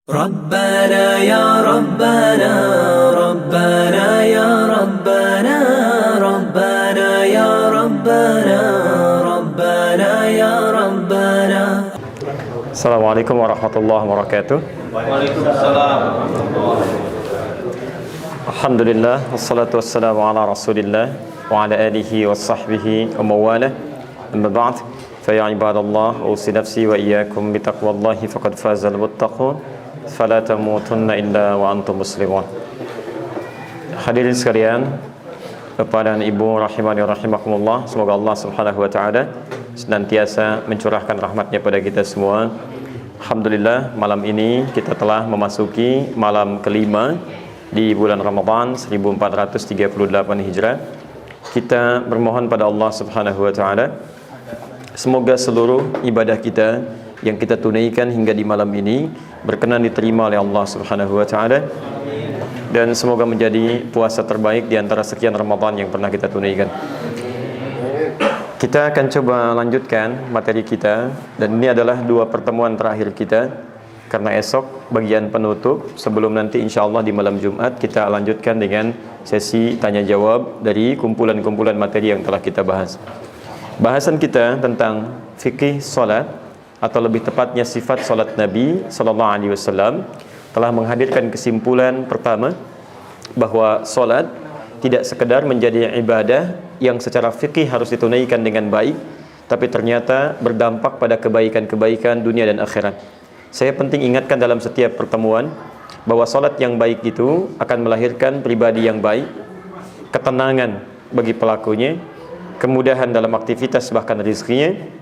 ربنا يا ربنا ربنا يا ربنا ربنا يا ربنا ربنا يا ربنا. Assalamualaikum warahmatullahi wabarakatuh. Waalaikumsalam. Alhamdulillah wassalatu wassalamu ala Rasulillah wa ala alihi wa sahbihi wa mawalah. Amma ba'd, fa ya ibadallah, usi nafsi wa iyyakum bi taqwallahi faqad fazal muttaqun. Fala tamutunna illa wa antum muslimun. Hadirin sekalian, Bapak dan Ibu rahimani wa rahimakumullah, semoga Allah Subhanahu wa taala senantiasa mencurahkan rahmatnya pada kita semua. Alhamdulillah, malam ini kita telah memasuki malam kelima di bulan Ramadan 1438 Hijrah. Kita bermohon pada Allah Subhanahu wa taala semoga seluruh ibadah kita yang kita tunaikan hingga di malam ini berkenan diterima oleh Allah Subhanahu wa taala, dan semoga menjadi puasa terbaik di antara sekian Ramadan yang pernah kita tunaikan. Kita akan coba lanjutkan materi kita, dan ini adalah dua pertemuan terakhir kita karena esok bagian penutup sebelum nanti insyaallah di malam Jumat kita lanjutkan dengan sesi tanya jawab dari kumpulan-kumpulan materi yang telah kita bahas. Bahasan kita tentang fikih salat, atau lebih tepatnya sifat salat Nabi sallallahu alaihi wasallam, telah menghadirkan kesimpulan pertama bahwa salat tidak sekedar menjadi ibadah yang secara fikih harus ditunaikan dengan baik, tapi ternyata berdampak pada kebaikan-kebaikan dunia dan akhirat. Saya penting ingatkan dalam setiap pertemuan bahwa salat yang baik itu akan melahirkan pribadi yang baik, ketenangan bagi pelakunya, kemudahan dalam aktivitas bahkan rezekinya,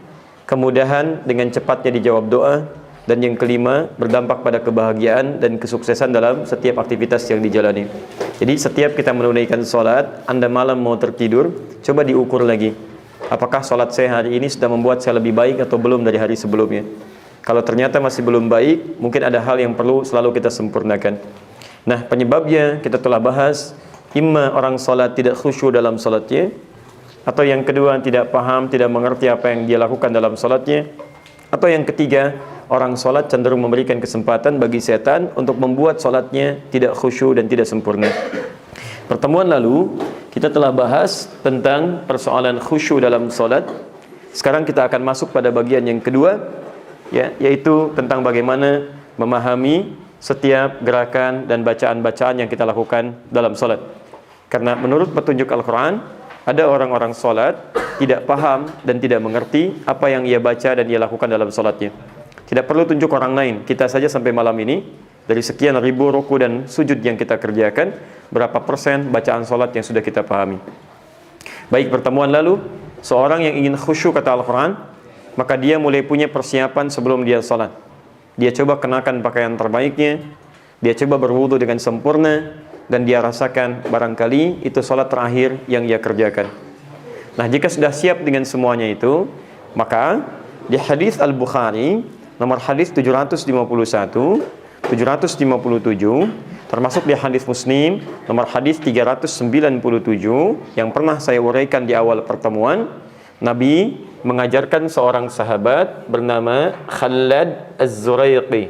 kemudahan dengan cepatnya dijawab doa, dan yang kelima berdampak pada kebahagiaan dan kesuksesan dalam setiap aktivitas yang dijalani. Jadi setiap kita menunaikan sholat, Anda malam mau tertidur, coba diukur lagi, apakah sholat saya hari ini sudah membuat saya lebih baik atau belum dari hari sebelumnya. Kalau ternyata masih belum baik, mungkin ada hal yang perlu selalu kita sempurnakan. Nah, penyebabnya kita telah bahas, imma orang sholat tidak khusyuk dalam sholatnya, atau yang kedua tidak paham, tidak mengerti apa yang dia lakukan dalam sholatnya, atau yang ketiga orang sholat cenderung memberikan kesempatan bagi setan untuk membuat sholatnya tidak khusyuk dan tidak sempurna. Pertemuan lalu kita telah bahas tentang persoalan khusyuk dalam sholat. Sekarang kita akan masuk pada bagian yang kedua, yaitu tentang bagaimana memahami setiap gerakan dan bacaan-bacaan yang kita lakukan dalam sholat. Karena menurut petunjuk Al-Quran, ada orang-orang sholat tidak paham dan tidak mengerti apa yang ia baca dan ia lakukan dalam sholatnya. Tidak perlu tunjuk orang lain, kita saja sampai malam ini, dari sekian ribu ruku dan sujud yang kita kerjakan, berapa persen bacaan sholat yang sudah kita pahami. Baik, pertemuan lalu, seorang yang ingin khusyuk kata Al-Quran, maka dia mulai punya persiapan sebelum dia sholat. Dia coba kenakan pakaian terbaiknya, dia coba berwudu dengan sempurna, dan dia rasakan barangkali itu sholat terakhir yang ia kerjakan. Nah, jika sudah siap dengan semuanya itu, maka di hadis Al-Bukhari nomor hadis 751, 757, termasuk di hadis Muslim nomor hadis 397 yang pernah saya uraikan di awal pertemuan, Nabi mengajarkan seorang sahabat bernama Khalad Az-Zuraiqi.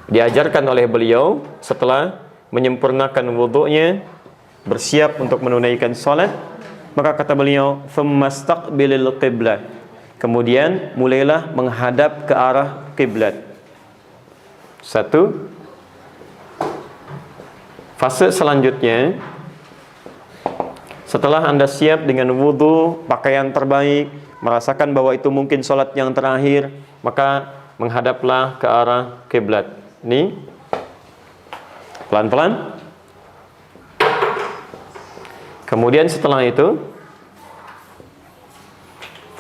Diajarkan oleh beliau setelah menyempurnakan wudu'nya, bersiap untuk menunaikan salat, maka kata beliau, "Fammastaqbilil qiblah." Kemudian mulailah menghadap ke arah kiblat. Satu. Fase selanjutnya, setelah Anda siap dengan wudu, pakaian terbaik, merasakan bahwa itu mungkin sholat yang terakhir, maka menghadaplah ke arah kiblat. Ini pelan-pelan. Kemudian setelah itu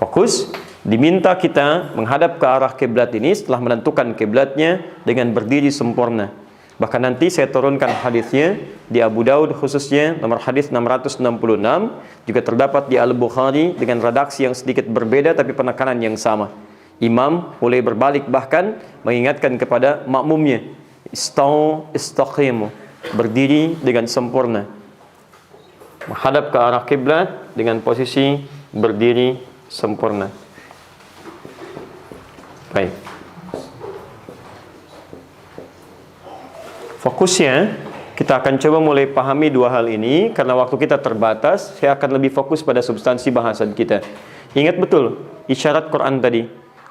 fokus. Diminta kita menghadap ke arah kiblat ini setelah menentukan kiblatnya dengan berdiri sempurna. Bahkan nanti saya turunkan hadisnya di Abu Daud khususnya nomor hadis 666, juga terdapat di Al-Bukhari dengan redaksi yang sedikit berbeda tapi penekanan yang sama. Imam mulai berbalik bahkan mengingatkan kepada makmumnya, istaqimu, berdiri dengan sempurna. Menghadap ke arah kiblat dengan posisi berdiri sempurna. Baik. Fokusnya, kita akan coba mulai pahami dua hal ini. Karena waktu kita terbatas, saya akan lebih fokus pada substansi bahasan kita. Ingat betul, isyarat Quran tadi.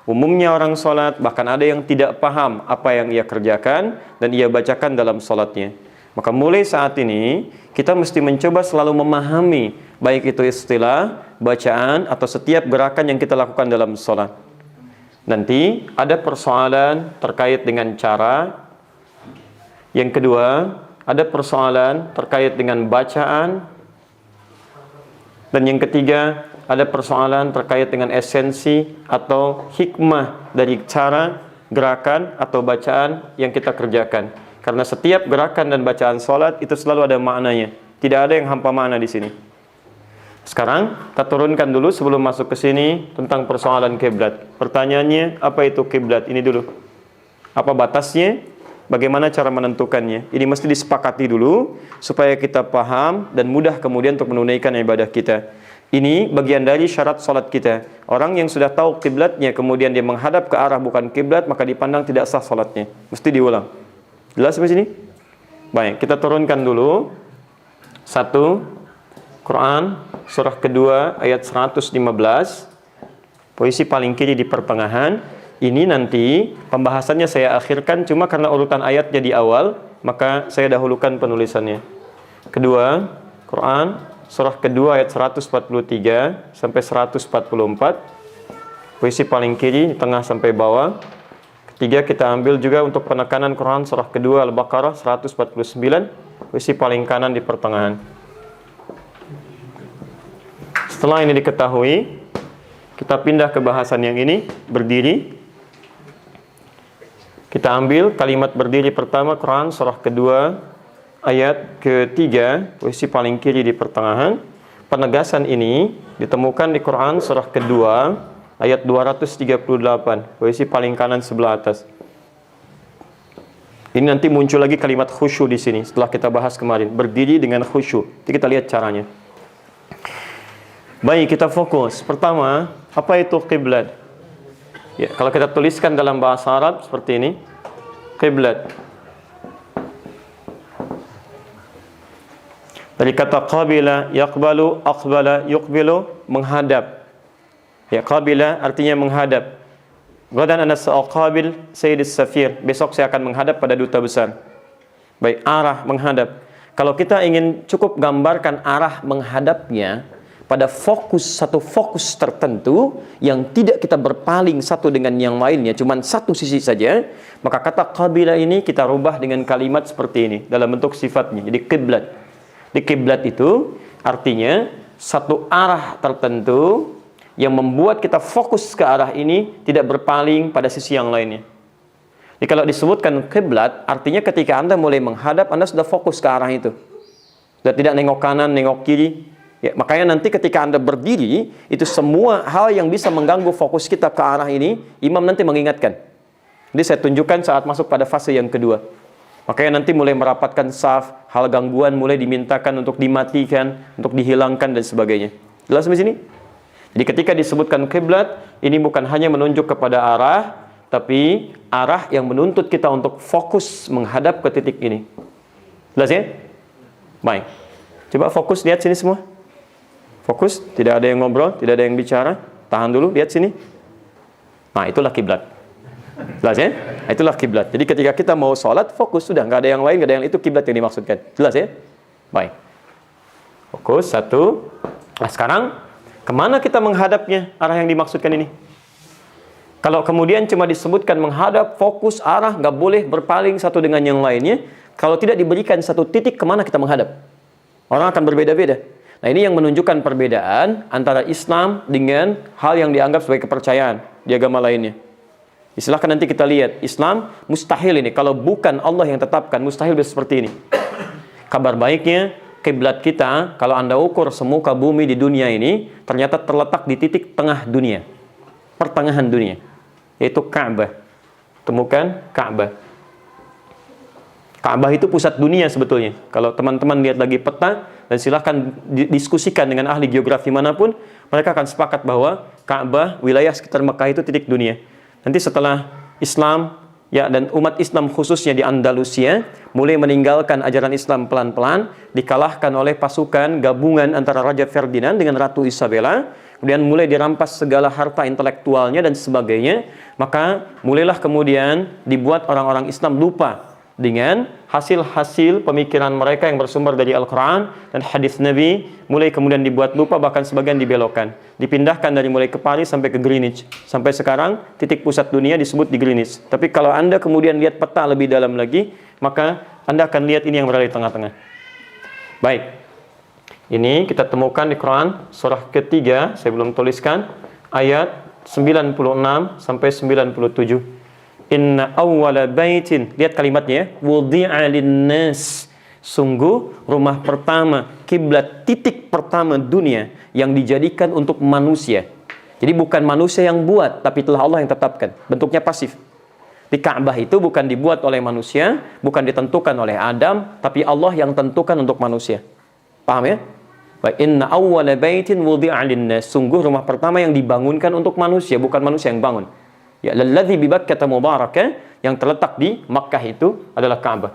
Umumnya orang sholat, bahkan ada yang tidak paham apa yang ia kerjakan dan ia bacakan dalam sholatnya. Maka mulai saat ini, kita mesti mencoba selalu memahami, baik itu istilah, bacaan, atau setiap gerakan yang kita lakukan dalam sholat. Nanti ada persoalan terkait dengan cara. Yang kedua, ada persoalan terkait dengan bacaan. Dan yang ketiga, ada persoalan terkait dengan esensi atau hikmah dari cara, gerakan, atau bacaan yang kita kerjakan. Karena setiap gerakan dan bacaan sholat itu selalu ada maknanya. Tidak ada yang hampa makna di sini. Sekarang, kita turunkan dulu sebelum masuk ke sini tentang persoalan kiblat. Pertanyaannya, apa itu kiblat? Ini dulu. Apa batasnya? Bagaimana cara menentukannya? Ini mesti disepakati dulu supaya kita paham dan mudah kemudian untuk menunaikan ibadah kita. Ini bagian dari syarat salat kita. Orang yang sudah tahu kiblatnya kemudian dia menghadap ke arah bukan kiblat, maka dipandang tidak sah salatnya. Mesti diulang. Jelas sampai sini? Baik, kita turunkan dulu. 1 Quran surah kedua ayat 115. Posisi paling kiri di pertengahan. Ini nanti pembahasannya saya akhirkan, cuma karena urutan ayatnya di awal, maka saya dahulukan penulisannya. Kedua, Quran, surah kedua ayat 143 sampai 144. Posisi paling kiri, tengah sampai bawah. Ketiga, kita ambil juga untuk penekanan Quran, surah kedua Al-Baqarah 149. Posisi paling kanan di pertengahan. Setelah ini diketahui, kita pindah ke bahasan yang ini, berdiri. Kita ambil kalimat berdiri pertama, Quran surah kedua ayat ketiga, posisi paling kiri di pertengahan. Penegasan ini ditemukan di Quran surah kedua ayat 238, posisi paling kanan sebelah atas. Ini nanti muncul lagi kalimat khusyuk di sini setelah kita bahas kemarin, berdiri dengan khusyuk. Jadi kita lihat caranya. Baik, kita fokus. Pertama, apa itu kiblat? Ya, kalau kita tuliskan dalam bahasa Arab seperti ini, kiblat. Dari kata qabila, yaqbalu, aqbala, yuqbilu, menghadap. Ya, qabila artinya menghadap. Ghadan ana sa'aqabil Sayyid Safir. Besok saya akan menghadap pada duta besar. Baik, arah menghadap. Kalau kita ingin cukup gambarkan arah menghadapnya pada satu fokus tertentu yang tidak kita berpaling satu dengan yang lainnya, cuman satu sisi saja, maka kata qabila ini kita rubah dengan kalimat seperti ini dalam bentuk sifatnya. Jadi kiblat. Di kiblat itu artinya satu arah tertentu yang membuat kita fokus ke arah ini, tidak berpaling pada sisi yang lainnya. Jadi kalau disebutkan kiblat, artinya ketika Anda mulai menghadap, Anda sudah fokus ke arah itu. Sudah tidak nengok kanan, nengok kiri. Ya, makanya nanti ketika Anda berdiri, itu semua hal yang bisa mengganggu fokus kita ke arah ini, imam nanti mengingatkan. Jadi saya tunjukkan saat masuk pada fase yang kedua. Makanya nanti mulai merapatkan saf, hal gangguan mulai dimintakan untuk dimatikan, untuk dihilangkan dan sebagainya. Jelas sampai sini? Jadi ketika disebutkan kiblat, ini bukan hanya menunjuk kepada arah, tapi arah yang menuntut kita untuk fokus menghadap ke titik ini. Jelas ya? Baik. Coba fokus, lihat sini semua. Fokus, tidak ada yang ngobrol, tidak ada yang bicara. Tahan dulu, lihat sini. Nah, itulah kiblat. Jelas ya? Itulah kiblat. Jadi ketika kita mau sholat, fokus sudah, nggak ada yang lain, nggak ada yang itu kiblat yang dimaksudkan. Jelas ya? Baik. Fokus, satu. Nah, sekarang kemana kita menghadapnya? Arah yang dimaksudkan ini. Kalau kemudian cuma disebutkan menghadap, fokus, arah, nggak boleh berpaling satu dengan yang lainnya. Kalau tidak diberikan satu titik kemana kita menghadap, orang akan berbeda-beda. Nah, ini yang menunjukkan perbedaan antara Islam dengan hal yang dianggap sebagai kepercayaan di agama lainnya. Silahkan nanti kita lihat, Islam mustahil ini. Kalau bukan Allah yang tetapkan, mustahil bisa seperti ini. Kabar baiknya, kiblat kita, kalau Anda ukur semuka bumi di dunia ini, ternyata terletak di titik tengah dunia. Pertengahan dunia. Yaitu Ka'bah. Temukan Ka'bah. Ka'bah itu pusat dunia sebetulnya. Kalau teman-teman lihat lagi peta, dan silahkan diskusikan dengan ahli geografi manapun, mereka akan sepakat bahwa Ka'bah, wilayah sekitar Mekah itu titik dunia. Nanti setelah Islam ya, dan umat Islam khususnya di Andalusia mulai meninggalkan ajaran Islam pelan-pelan, dikalahkan oleh pasukan gabungan antara Raja Ferdinand dengan Ratu Isabella, kemudian mulai dirampas segala harta intelektualnya dan sebagainya, maka mulailah kemudian dibuat orang-orang Islam lupa dengan hasil-hasil pemikiran mereka yang bersumber dari Al-Quran dan hadis Nabi, mulai kemudian dibuat lupa, bahkan sebagian dibelokkan, dipindahkan dari mulai ke Paris sampai ke Greenwich. Sampai sekarang titik pusat dunia disebut di Greenwich. Tapi kalau Anda kemudian lihat peta lebih dalam lagi, maka Anda akan lihat ini yang berada di tengah-tengah. Baik, ini kita temukan di Quran surah ketiga, saya belum tuliskan, ayat 96 sampai 97. Inna awwala baitin, lihat kalimatnya ya, wudi'a linnas, sungguh rumah pertama, kiblat titik pertama dunia yang dijadikan untuk manusia. Jadi bukan manusia yang buat, tapi telah Allah yang tetapkan. Bentuknya pasif. Di Ka'bah itu bukan dibuat oleh manusia, bukan ditentukan oleh Adam, tapi Allah yang tentukan untuk manusia. Paham ya? Wa inna awwala baitin wudi'a linnas, sungguh rumah pertama yang dibangunkan untuk manusia, bukan manusia yang bangun. Ya, lalladzi bi Bakkah mubarakah, yang terletak di Makkah itu adalah Ka'bah.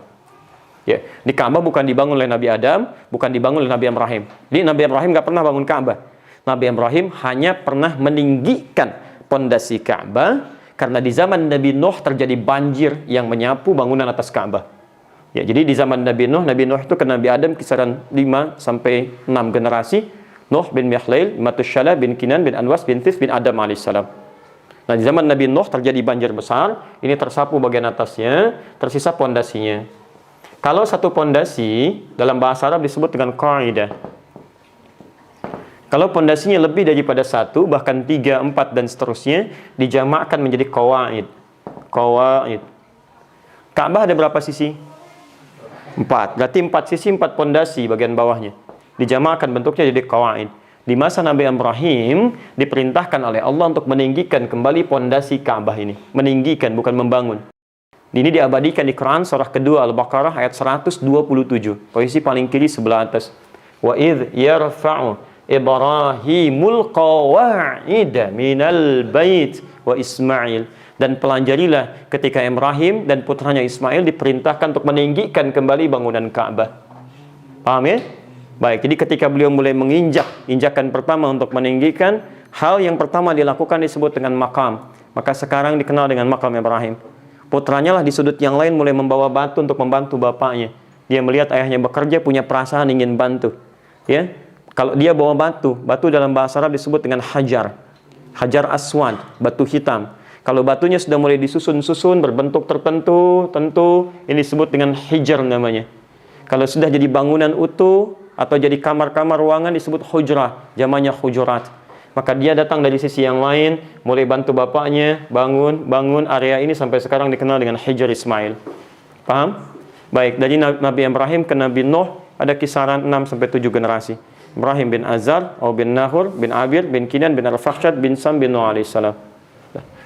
Ya, di Ka'bah bukan dibangun oleh Nabi Adam, bukan dibangun oleh Nabi Ibrahim. Jadi Nabi Ibrahim nggak pernah bangun Ka'bah. Nabi Ibrahim hanya pernah meninggikan pondasi Ka'bah karena di zaman Nabi Nuh terjadi banjir yang menyapu bangunan atas Ka'bah. Ya, jadi di zaman Nabi Nuh itu ke Nabi Adam kisaran 5 sampai 6 generasi. Nuh bin Mihlail, Matusyalah bin Kinan bin Anwas bin This bin Adam alaihissalam. Nah, di zaman Nabi Nuh terjadi banjir besar, ini tersapu bagian atasnya, tersisa pondasinya. Kalau satu pondasi dalam bahasa Arab disebut dengan qaidah. Kalau pondasinya lebih daripada satu, bahkan 3, 4 dan seterusnya, dijamakkan menjadi qawaid. Qawaid. Ka'bah ada berapa sisi? 4. Berarti 4 sisi, 4 pondasi bagian bawahnya. Dijamakkan bentuknya jadi qawaid. Di masa Nabi Ibrahim diperintahkan oleh Allah untuk meninggikan kembali pondasi Ka'bah ini. Meninggikan, bukan membangun. Ini diabadikan di Quran surah kedua Al-Baqarah ayat 127. Posisi paling kiri sebelah atas. Wa idh yarfa'u Ibrahimul qawa'ida minal bait wa Ismail. Dan pelajarilah ketika Ibrahim dan putranya Ismail diperintahkan untuk meninggikan kembali bangunan Ka'bah. Paham ya? Baik, jadi ketika beliau mulai injakan pertama untuk meninggikan, hal yang pertama dilakukan disebut dengan makam. Maka sekarang dikenal dengan makam Ibrahim. Putranya lah di sudut yang lain mulai membawa batu untuk membantu bapaknya. Dia melihat ayahnya bekerja, punya perasaan ingin bantu. Ya, kalau dia bawa batu dalam bahasa Arab disebut dengan hajar. Hajar aswad, batu hitam. Kalau batunya sudah mulai disusun-susun berbentuk tertentu, tentu ini disebut dengan hijar namanya. Kalau sudah jadi bangunan utuh atau jadi kamar-kamar ruangan disebut hujrah, jamannya hujurat. Maka dia datang dari sisi yang lain, mulai bantu bapaknya bangun area ini sampai sekarang dikenal dengan Hijr Ismail. Paham? Baik, dari Nabi Ibrahim ke Nabi Nuh ada kisaran 6 sampai 7 generasi. Ibrahim bin Azar, bin Nahur, bin Abir, bin Kinan, bin Al-Fakhshad, bin Sam, bin Nuh alaihissalam.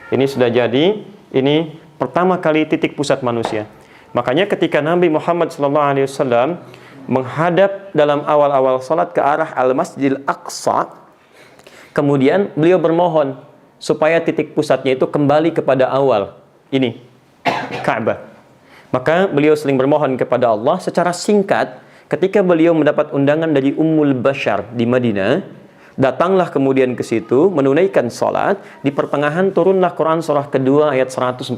Ini sudah jadi, ini pertama kali titik pusat manusia. Makanya ketika Nabi Muhammad SAW menghadap dalam awal-awal salat ke arah Al-Masjidil Aqsa, kemudian beliau bermohon supaya titik pusatnya itu kembali kepada awal. Ini, Ka'bah. Maka beliau sering bermohon kepada Allah secara singkat. Ketika beliau mendapat undangan dari Ummul Bashar di Madinah, datanglah kemudian ke situ, menunaikan salat. Di pertengahan turunlah Quran surah kedua ayat 144.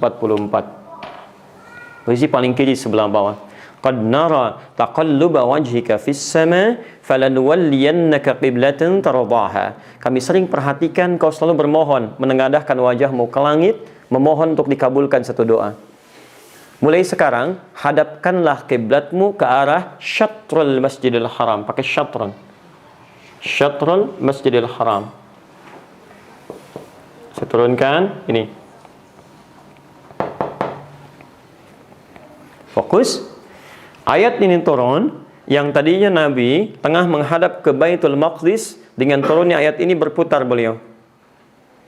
Posisi paling kiri sebelah bawah. Qad nara taqalluba wajhika fis sama falanuwalliyannaka qiblatan tardaha. Kami sering perhatikan kau selalu bermohon, menengadahkan wajahmu ke langit, memohon untuk dikabulkan satu doa. Mulai sekarang, hadapkanlah kiblatmu ke arah Syatrul Masjidil Haram. Pakai syatran. Syatrul Masjidil Haram. Saya turunkan ini. Fokus. Ayat ini turun, yang tadinya Nabi tengah menghadap ke Baitul Maqdis, dengan turunnya ayat ini berputar beliau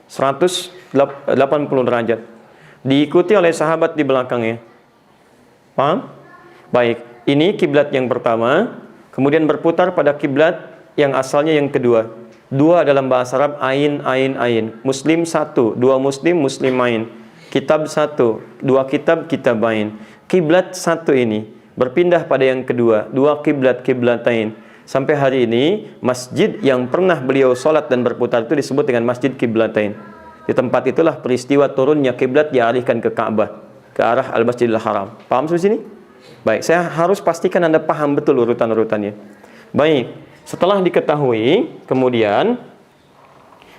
180 derajat, diikuti oleh sahabat di belakangnya. Paham? Baik, ini kiblat yang pertama, kemudian berputar pada kiblat yang asalnya yang kedua. Dua dalam bahasa Arab, ain, ain, ain. Muslim satu, dua muslim, muslim ain. kitab satu, dua kitab kitabain. Kiblat satu ini berpindah pada yang kedua, dua kiblat kiblatain. Sampai hari ini masjid yang pernah beliau sholat dan berputar itu disebut dengan Masjid Kiblatain. Di tempat itulah peristiwa turunnya kiblat dialihkan ke Ka'bah, ke arah Al-Masjidil Haram. Paham sampai sini? Baik, saya harus pastikan Anda paham betul urutan-urutannya. Baik, setelah diketahui, kemudian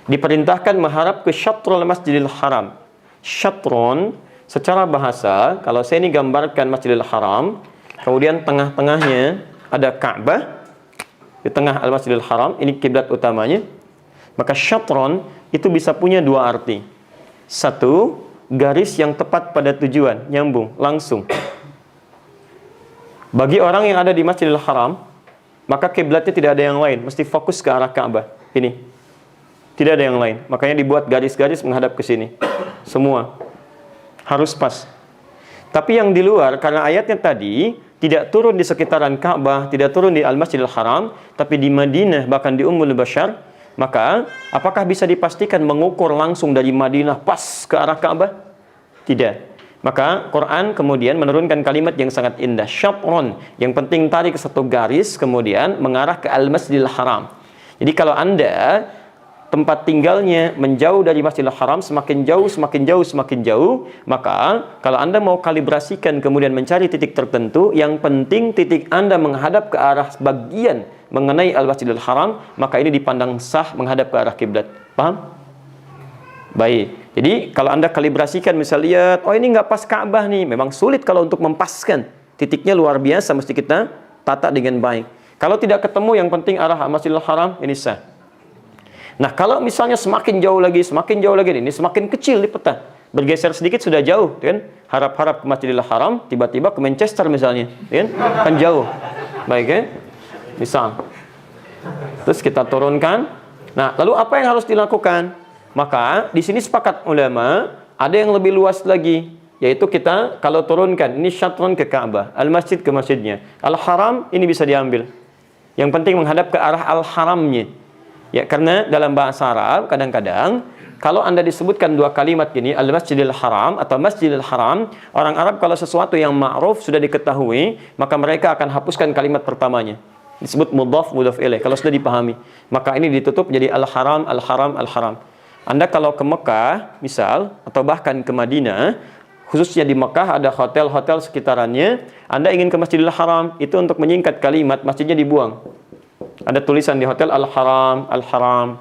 diperintahkan menghadap ke Syatrul Masjidil Haram. Syatron secara bahasa, kalau saya ini gambarkan Masjidil Haram, kemudian tengah-tengahnya ada Ka'bah, di tengah Al-Masjidil Haram, ini kiblat utamanya. Maka syatron itu bisa punya dua arti. Satu, garis yang tepat pada tujuan, nyambung, langsung. Bagi orang yang ada di Masjidil Haram, maka kiblatnya tidak ada yang lain, mesti fokus ke arah Ka'bah. Ini. Tidak ada yang lain. Makanya dibuat garis-garis menghadap ke sini. Semua harus pas. Tapi yang di luar, karena ayatnya tadi tidak turun di sekitaran Ka'bah, tidak turun di Al-Masjidil Haram, tapi di Madinah, bahkan di Ummul Bashar, maka apakah bisa dipastikan mengukur langsung dari Madinah pas ke arah Ka'bah? Tidak. Maka Quran kemudian menurunkan kalimat yang sangat indah, syatron, yang penting tarik satu garis kemudian mengarah ke Al-Masjidil Haram. Jadi kalau Anda tempat tinggalnya menjauh dari Masjidil Haram, semakin jauh, semakin jauh, semakin jauh, maka kalau Anda mau kalibrasikan kemudian mencari titik tertentu, yang penting titik Anda menghadap ke arah bagian mengenai Al-Masjidil Haram, maka ini dipandang sah menghadap ke arah kiblat. Paham? Baik. Jadi kalau Anda kalibrasikan, misalnya lihat, oh ini nggak pas Ka'bah nih, memang sulit kalau untuk mempaskan. Titiknya luar biasa, mesti kita tata dengan baik. Kalau tidak ketemu, yang penting arah Al-Masjidil Haram, ini sah. Nah, kalau misalnya semakin jauh lagi, ini semakin kecil di peta. Bergeser sedikit sudah jauh, kan? Harap-harap ke Masjidil Haram, tiba-tiba ke Manchester misalnya, kan jauh. Baik, kan? Misal. Terus kita turunkan. Nah, lalu apa yang harus dilakukan? Maka di sini sepakat ulama, ada yang lebih luas lagi, yaitu kita kalau turunkan ini syatron ke Ka'bah, Al-Masjid ke masjidnya. Al-Haram ini bisa diambil. Yang penting menghadap ke arah Al-Haramnya. Ya, karena dalam bahasa Arab kadang-kadang kalau Anda disebutkan dua kalimat gini, Al-Masjidil Haram atau Masjidil Haram, orang Arab kalau sesuatu yang ma'ruf sudah diketahui, maka mereka akan hapuskan kalimat pertamanya. Disebut mudhaf, mudhaf ilaih kalau sudah dipahami. Maka ini ditutup jadi Al-Haram, Al-Haram, Al-Haram. Anda kalau ke Mekah, misal, atau bahkan ke Madinah, khususnya di Mekah ada hotel-hotel sekitarannya, Anda ingin ke Masjidil Haram, itu untuk menyingkat kalimat, masjidnya dibuang. Ada tulisan di hotel Al-Haram, Al-Haram.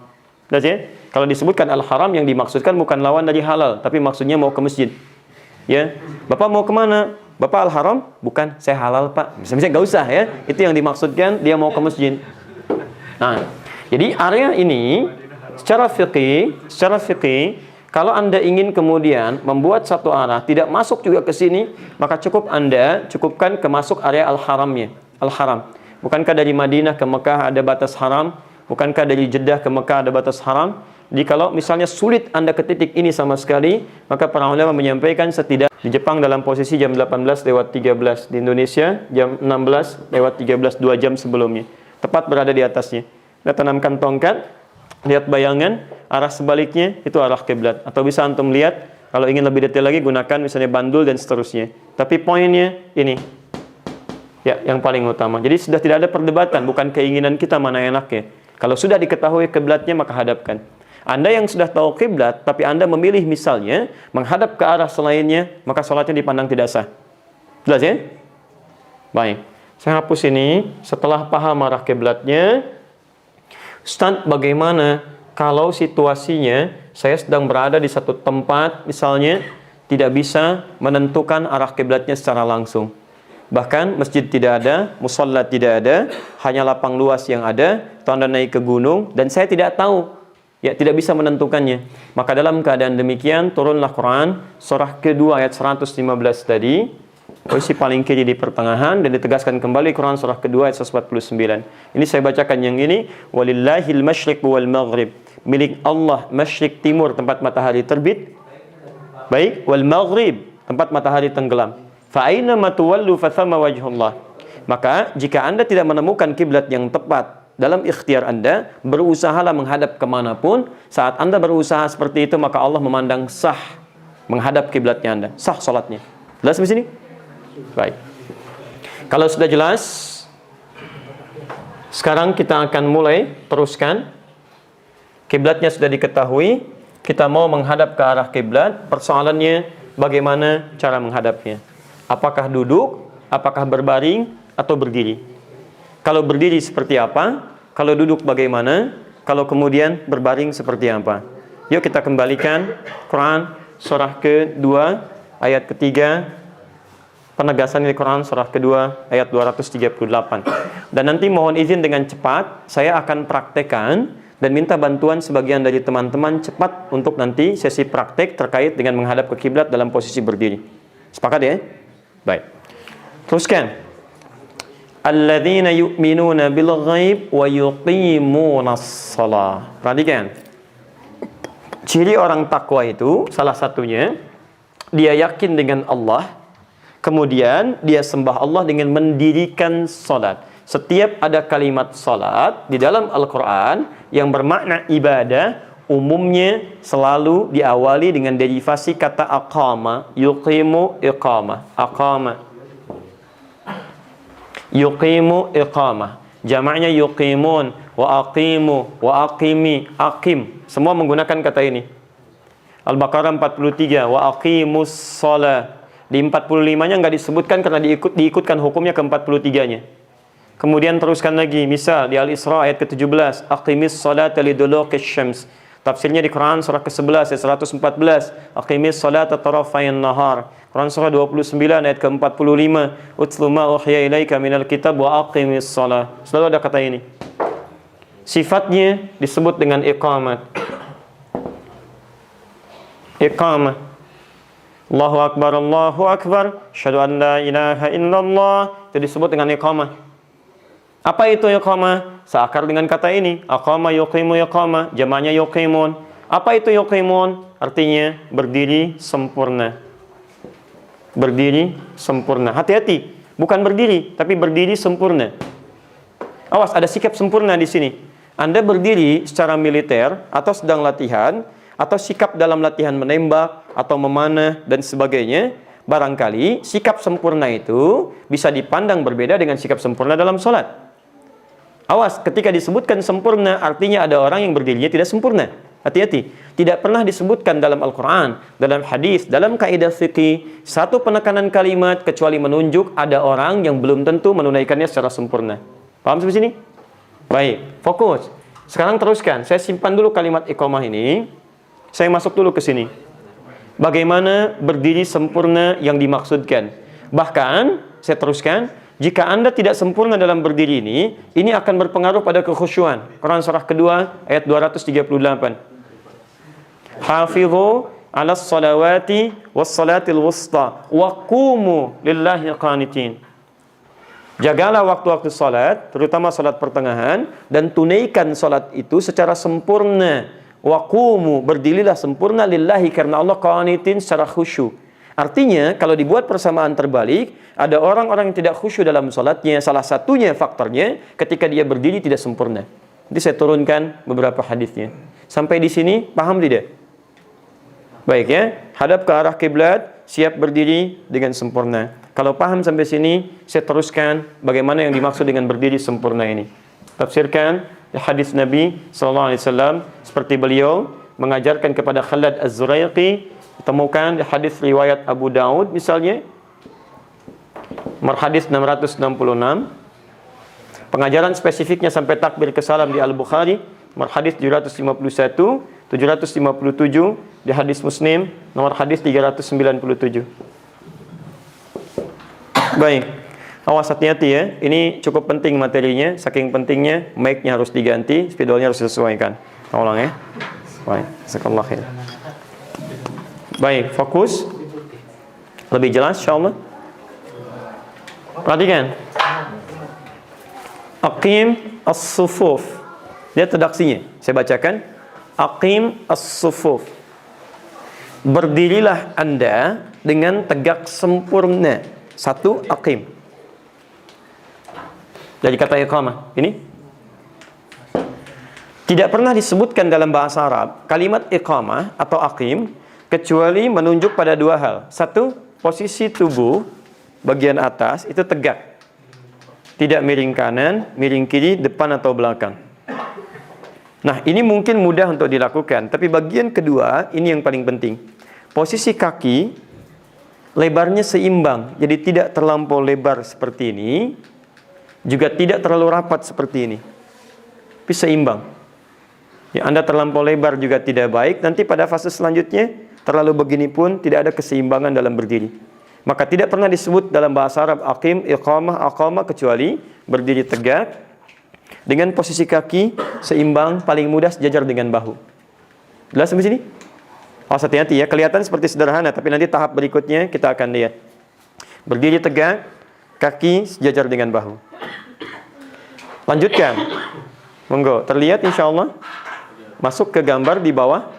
Ya? Kalau disebutkan Al-Haram yang dimaksudkan bukan lawan dari halal, tapi maksudnya mau ke masjid. Ya, Bapak mau kemana? Bapak Al-Haram? Bukan, saya halal Pak. Misalnya nggak usah ya. Itu yang dimaksudkan dia mau ke masjid. Nah, jadi area ini secara fikih, kalau Anda ingin kemudian membuat satu arah tidak masuk juga ke sini, maka cukup Anda cukupkan ke masuk area Al-Haramnya, Al-Haram. Bukankah dari Madinah ke Mekah ada batas haram? Bukankah dari Jeddah ke Mekah ada batas haram? Jadi kalau misalnya sulit Anda ke titik ini sama sekali, maka para ulama menyampaikan setidak di Jepang dalam posisi jam 18:13, di Indonesia jam 16:13, 2 jam sebelumnya. Tepat berada di atasnya. Anda tanamkan tongkat, lihat bayangan, arah sebaliknya itu arah kiblat. Atau bisa antum lihat, kalau ingin lebih detail lagi gunakan misalnya bandul dan seterusnya. Tapi poinnya ini. Ya, yang paling utama. Jadi sudah tidak ada perdebatan, bukan keinginan kita mana enaknya. Kalau sudah diketahui kiblatnya maka hadapkan. Anda yang sudah tahu kiblat, tapi Anda memilih misalnya menghadap ke arah selainnya, maka sholatnya dipandang tidak sah. Jelas ya? Baik. Saya hapus ini. Setelah paham arah kiblatnya, Ustaz, bagaimana kalau situasinya saya sedang berada di satu tempat, misalnya tidak bisa menentukan arah kiblatnya secara langsung. Bahkan masjid tidak ada, musalla tidak ada, hanya lapang luas yang ada, atau Anda naik ke gunung, dan saya tidak tahu, ya tidak bisa menentukannya. Maka dalam keadaan demikian, turunlah Quran, surah kedua ayat 115 tadi, posisi paling kiri di pertengahan, dan ditegaskan kembali Quran surah kedua ayat 149. Ini saya bacakan yang ini, walillahil masyriq wal maghrib, milik Allah masyriq timur, tempat matahari terbit, baik, wal maghrib, tempat matahari tenggelam. Fa'aina matuwallu fathamma wajhullah. Maka jika Anda tidak menemukan kiblat yang tepat dalam ikhtiar Anda, berusahalah menghadap kemanapun. Saat Anda berusaha seperti itu, maka Allah memandang sah menghadap kiblatnya Anda. Sah salatnya. Jelas di sini? Baik. Kalau sudah jelas, sekarang kita akan mulai teruskan. Kiblatnya sudah diketahui, kita mau menghadap ke arah kiblat. Persoalannya bagaimana cara menghadapnya? Apakah duduk, apakah berbaring atau berdiri? Kalau berdiri seperti apa? Kalau duduk bagaimana? Kalau kemudian berbaring seperti apa? Yuk kita kembalikan Quran surah kedua ayat ketiga, penegasan di Quran surah kedua ayat 238. Dan nanti mohon izin dengan cepat saya akan praktekkan dan minta bantuan sebagian dari teman-teman cepat untuk nanti sesi praktek terkait dengan menghadap ke kiblat dalam posisi berdiri. Sepakat ya? Baik. Teruskan. Alladzina yu'minuna bil ghaib wa yuqimunas shalah. Perhatikan. Ciri orang takwa itu salah satunya dia yakin dengan Allah, kemudian dia sembah Allah dengan mendirikan salat. Setiap ada kalimat salat di dalam Al-Qur'an yang bermakna ibadah, umumnya selalu diawali dengan derivasi kata aqama, yuqimu, iqamah. Aqama, yuqimu, iqamah. Jamaknya yuqimun, wa aqimu, wa aqimi, aqim. Semua menggunakan kata ini. Al-Baqarah 43, wa aqimus shalah. Di 45-nya nggak disebutkan karena diikutkan hukumnya ke 43-nya. Kemudian teruskan lagi, misal di Al-Isra ayat ke-17, aqimis sholata liduluqis syams. Tafsirnya di Quran surah ke-11 ayat 114, aqimis sholata tarafayn nahar. Quran surah 29 ayat ke-45, utlu ma uhiya ilaika minal kitab wa aqimis shalah. Selalu ada kata ini. Sifatnya disebut dengan iqamat. Iqamah. Allahu akbar, Allahu akbar, asyhadu an la ilaha illallah. Itu disebut dengan iqamah. Apa itu iqamah? Seakar dengan kata ini, aqama yuqimu iqamah, jamaknya yuqimun. Apa itu yuqimun? Artinya berdiri sempurna. Berdiri sempurna. Hati-hati, bukan berdiri, tapi berdiri sempurna. Awas, ada sikap sempurna di sini. Anda berdiri secara militer atau sedang latihan, atau sikap dalam latihan menembak atau memanah dan sebagainya. Barangkali sikap sempurna itu bisa dipandang berbeda dengan sikap sempurna dalam sholat. Awas, ketika disebutkan sempurna, artinya ada orang yang berdirinya tidak sempurna. Hati-hati. Tidak pernah disebutkan dalam Al-Quran, dalam hadis, dalam kaidah fikih, satu penekanan kalimat kecuali menunjuk ada orang yang belum tentu menunaikannya secara sempurna. Paham sampai sini? Baik, fokus. Sekarang teruskan. Saya simpan dulu kalimat iqamah ini. Saya masuk dulu ke sini. Bagaimana berdiri sempurna yang dimaksudkan? Bahkan, saya teruskan, jika Anda tidak sempurna dalam berdiri ini akan berpengaruh pada kekhusyuan. Quran surah kedua ayat 238. Hafidhu 'alas salawati was salatil wusta wa qumu lillahi qanitin. Jagalah waktu-waktu salat, terutama salat pertengahan, dan tunaikan salat itu secara sempurna. Wa qumu, berdirilah sempurna lillahi, karena Allah, qanitin, secara khusyuk. Artinya, kalau dibuat persamaan terbalik, ada orang-orang yang tidak khusyuk dalam salatnya. Salah satunya faktornya ketika dia berdiri tidak sempurna. Nanti saya turunkan beberapa hadisnya. Sampai di sini paham tidak? Baik ya, hadap ke arah kiblat, siap berdiri dengan sempurna. Kalau paham sampai sini, saya teruskan bagaimana yang dimaksud dengan berdiri sempurna ini. Tafsirkan hadis Nabi SAW seperti beliau mengajarkan kepada Khalad Az-Zuraiqi. Temukan hadis riwayat Abu Daud misalnya, hadis 666. Pengajaran spesifiknya sampai takbir ke salam di Al-Bukhari, hadis 751, 757 di hadis Muslim, nomor hadis 397. Baik, awas hati-hati ya. Ini cukup penting materinya, saking pentingnya mic-nya harus diganti, spidolnya harus disesuaikan. Tolong ya. Baik, jazakallahu khair. Baik, fokus. Lebih jelas insyaallah. Perhatikan. Aqim as-sufuf. Lihat redaksinya. Saya bacakan. Aqim as-sufuf. Berdirilah Anda dengan tegak sempurna. Satu, aqim. Dari kata iqamah. Ini tidak pernah disebutkan dalam bahasa Arab kalimat iqamah atau aqim kecuali menunjuk pada dua hal. Satu, posisi tubuh bagian atas itu tegak. Tidak miring kanan, miring kiri, depan atau belakang. Nah, ini mungkin mudah untuk dilakukan, tapi bagian kedua ini yang paling penting. Posisi kaki lebarnya seimbang, jadi tidak terlampau lebar seperti ini, juga tidak terlalu rapat seperti ini. Tapi seimbang. Ya, Anda terlampau lebar juga tidak baik, nanti pada fase selanjutnya terlalu begini pun tidak ada keseimbangan dalam berdiri. Maka tidak pernah disebut dalam bahasa Arab aqim, iqamah, aqamah kecuali berdiri tegak dengan posisi kaki seimbang, paling mudah sejajar dengan bahu. Jelas sampai sini? Awas hati-hati ya, kelihatan seperti sederhana, tapi nanti tahap berikutnya kita akan lihat. Berdiri tegak, kaki sejajar dengan bahu. Lanjutkan. Monggo, terlihat insya Allah. Masuk ke gambar di bawah.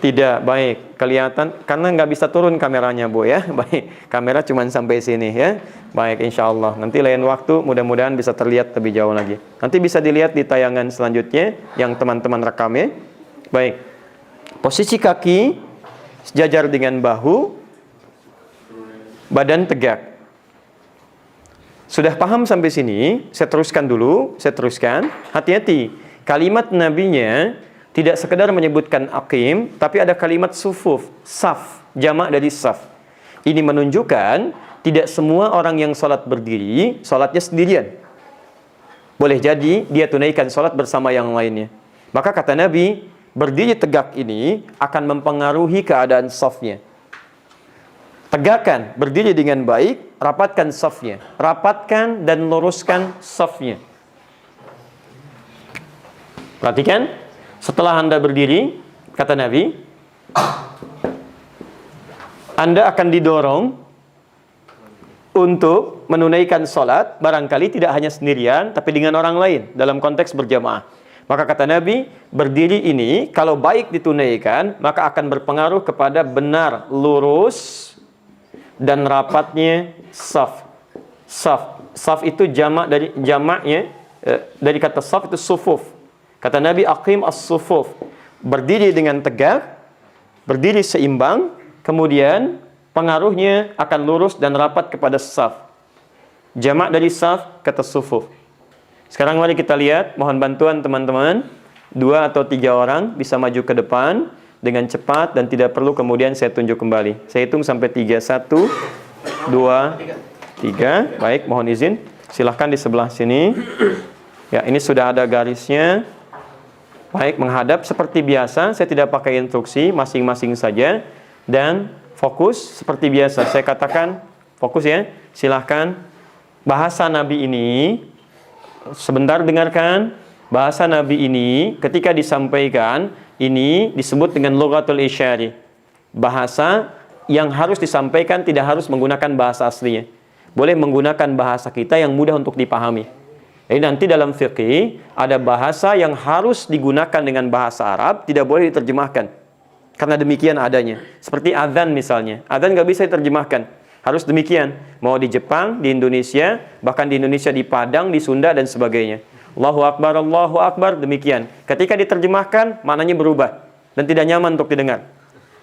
Tidak, baik. Kelihatan, karena nggak bisa turun kameranya Bu ya. Baik, kamera cuma sampai sini ya. Baik, insya Allah. Nanti lain waktu mudah-mudahan bisa terlihat lebih jauh lagi. Nanti bisa dilihat di tayangan selanjutnya yang teman-teman rekam ya. Baik. Posisi kaki sejajar dengan bahu, badan tegak. Sudah paham sampai sini? Saya teruskan dulu, Hati-hati, kalimat nabinya tidak sekedar menyebutkan aqim, tapi ada kalimat sufuf, saf, jamak dari saf. Ini menunjukkan tidak semua orang yang sholat berdiri, sholatnya sendirian. Boleh jadi dia tunaikan sholat bersama yang lainnya. Maka kata Nabi, berdiri tegak ini akan mempengaruhi keadaan safnya. Tegakkan, berdiri dengan baik, rapatkan safnya. Rapatkan dan luruskan safnya. Perhatikan, setelah Anda berdiri, kata Nabi, Anda akan didorong untuk menunaikan sholat, barangkali tidak hanya sendirian, tapi dengan orang lain, dalam konteks berjamaah. Maka kata Nabi, berdiri ini kalau baik ditunaikan, maka akan berpengaruh kepada benar, lurus, dan rapatnya saf. Saf itu jamaknya dari kata saf itu sufuf. Kata Nabi, aqim as-sufuf. Berdiri dengan tegak, berdiri seimbang, kemudian pengaruhnya akan lurus dan rapat kepada saf. Jamak dari saf kata sufuf. Sekarang mari kita lihat, mohon bantuan teman-teman. 2 atau 3 orang bisa maju ke depan dengan cepat dan tidak perlu kemudian saya tunjuk kembali. Saya hitung sampai 3. 1, 2, 3. Baik, mohon izin. Silahkan di sebelah sini. Ya, ini sudah ada garisnya. Baik, menghadap seperti biasa. Saya tidak pakai instruksi, masing-masing saja. Dan fokus seperti biasa. Saya katakan fokus ya. Silahkan. Bahasa Nabi ini, sebentar dengarkan. Bahasa Nabi ini ketika disampaikan, ini disebut dengan lughatul isyari. Bahasa yang harus disampaikan tidak harus menggunakan bahasa aslinya. Boleh menggunakan bahasa kita yang mudah untuk dipahami. Jadi nanti dalam fikih ada bahasa yang harus digunakan dengan bahasa Arab, tidak boleh diterjemahkan. Karena demikian adanya. Seperti azan misalnya. Azan nggak bisa diterjemahkan. Harus demikian. Mau di Jepang, di Indonesia, bahkan di Indonesia di Padang, di Sunda dan sebagainya. Allahu Akbar, demikian. Ketika diterjemahkan, maknanya berubah dan tidak nyaman untuk didengar.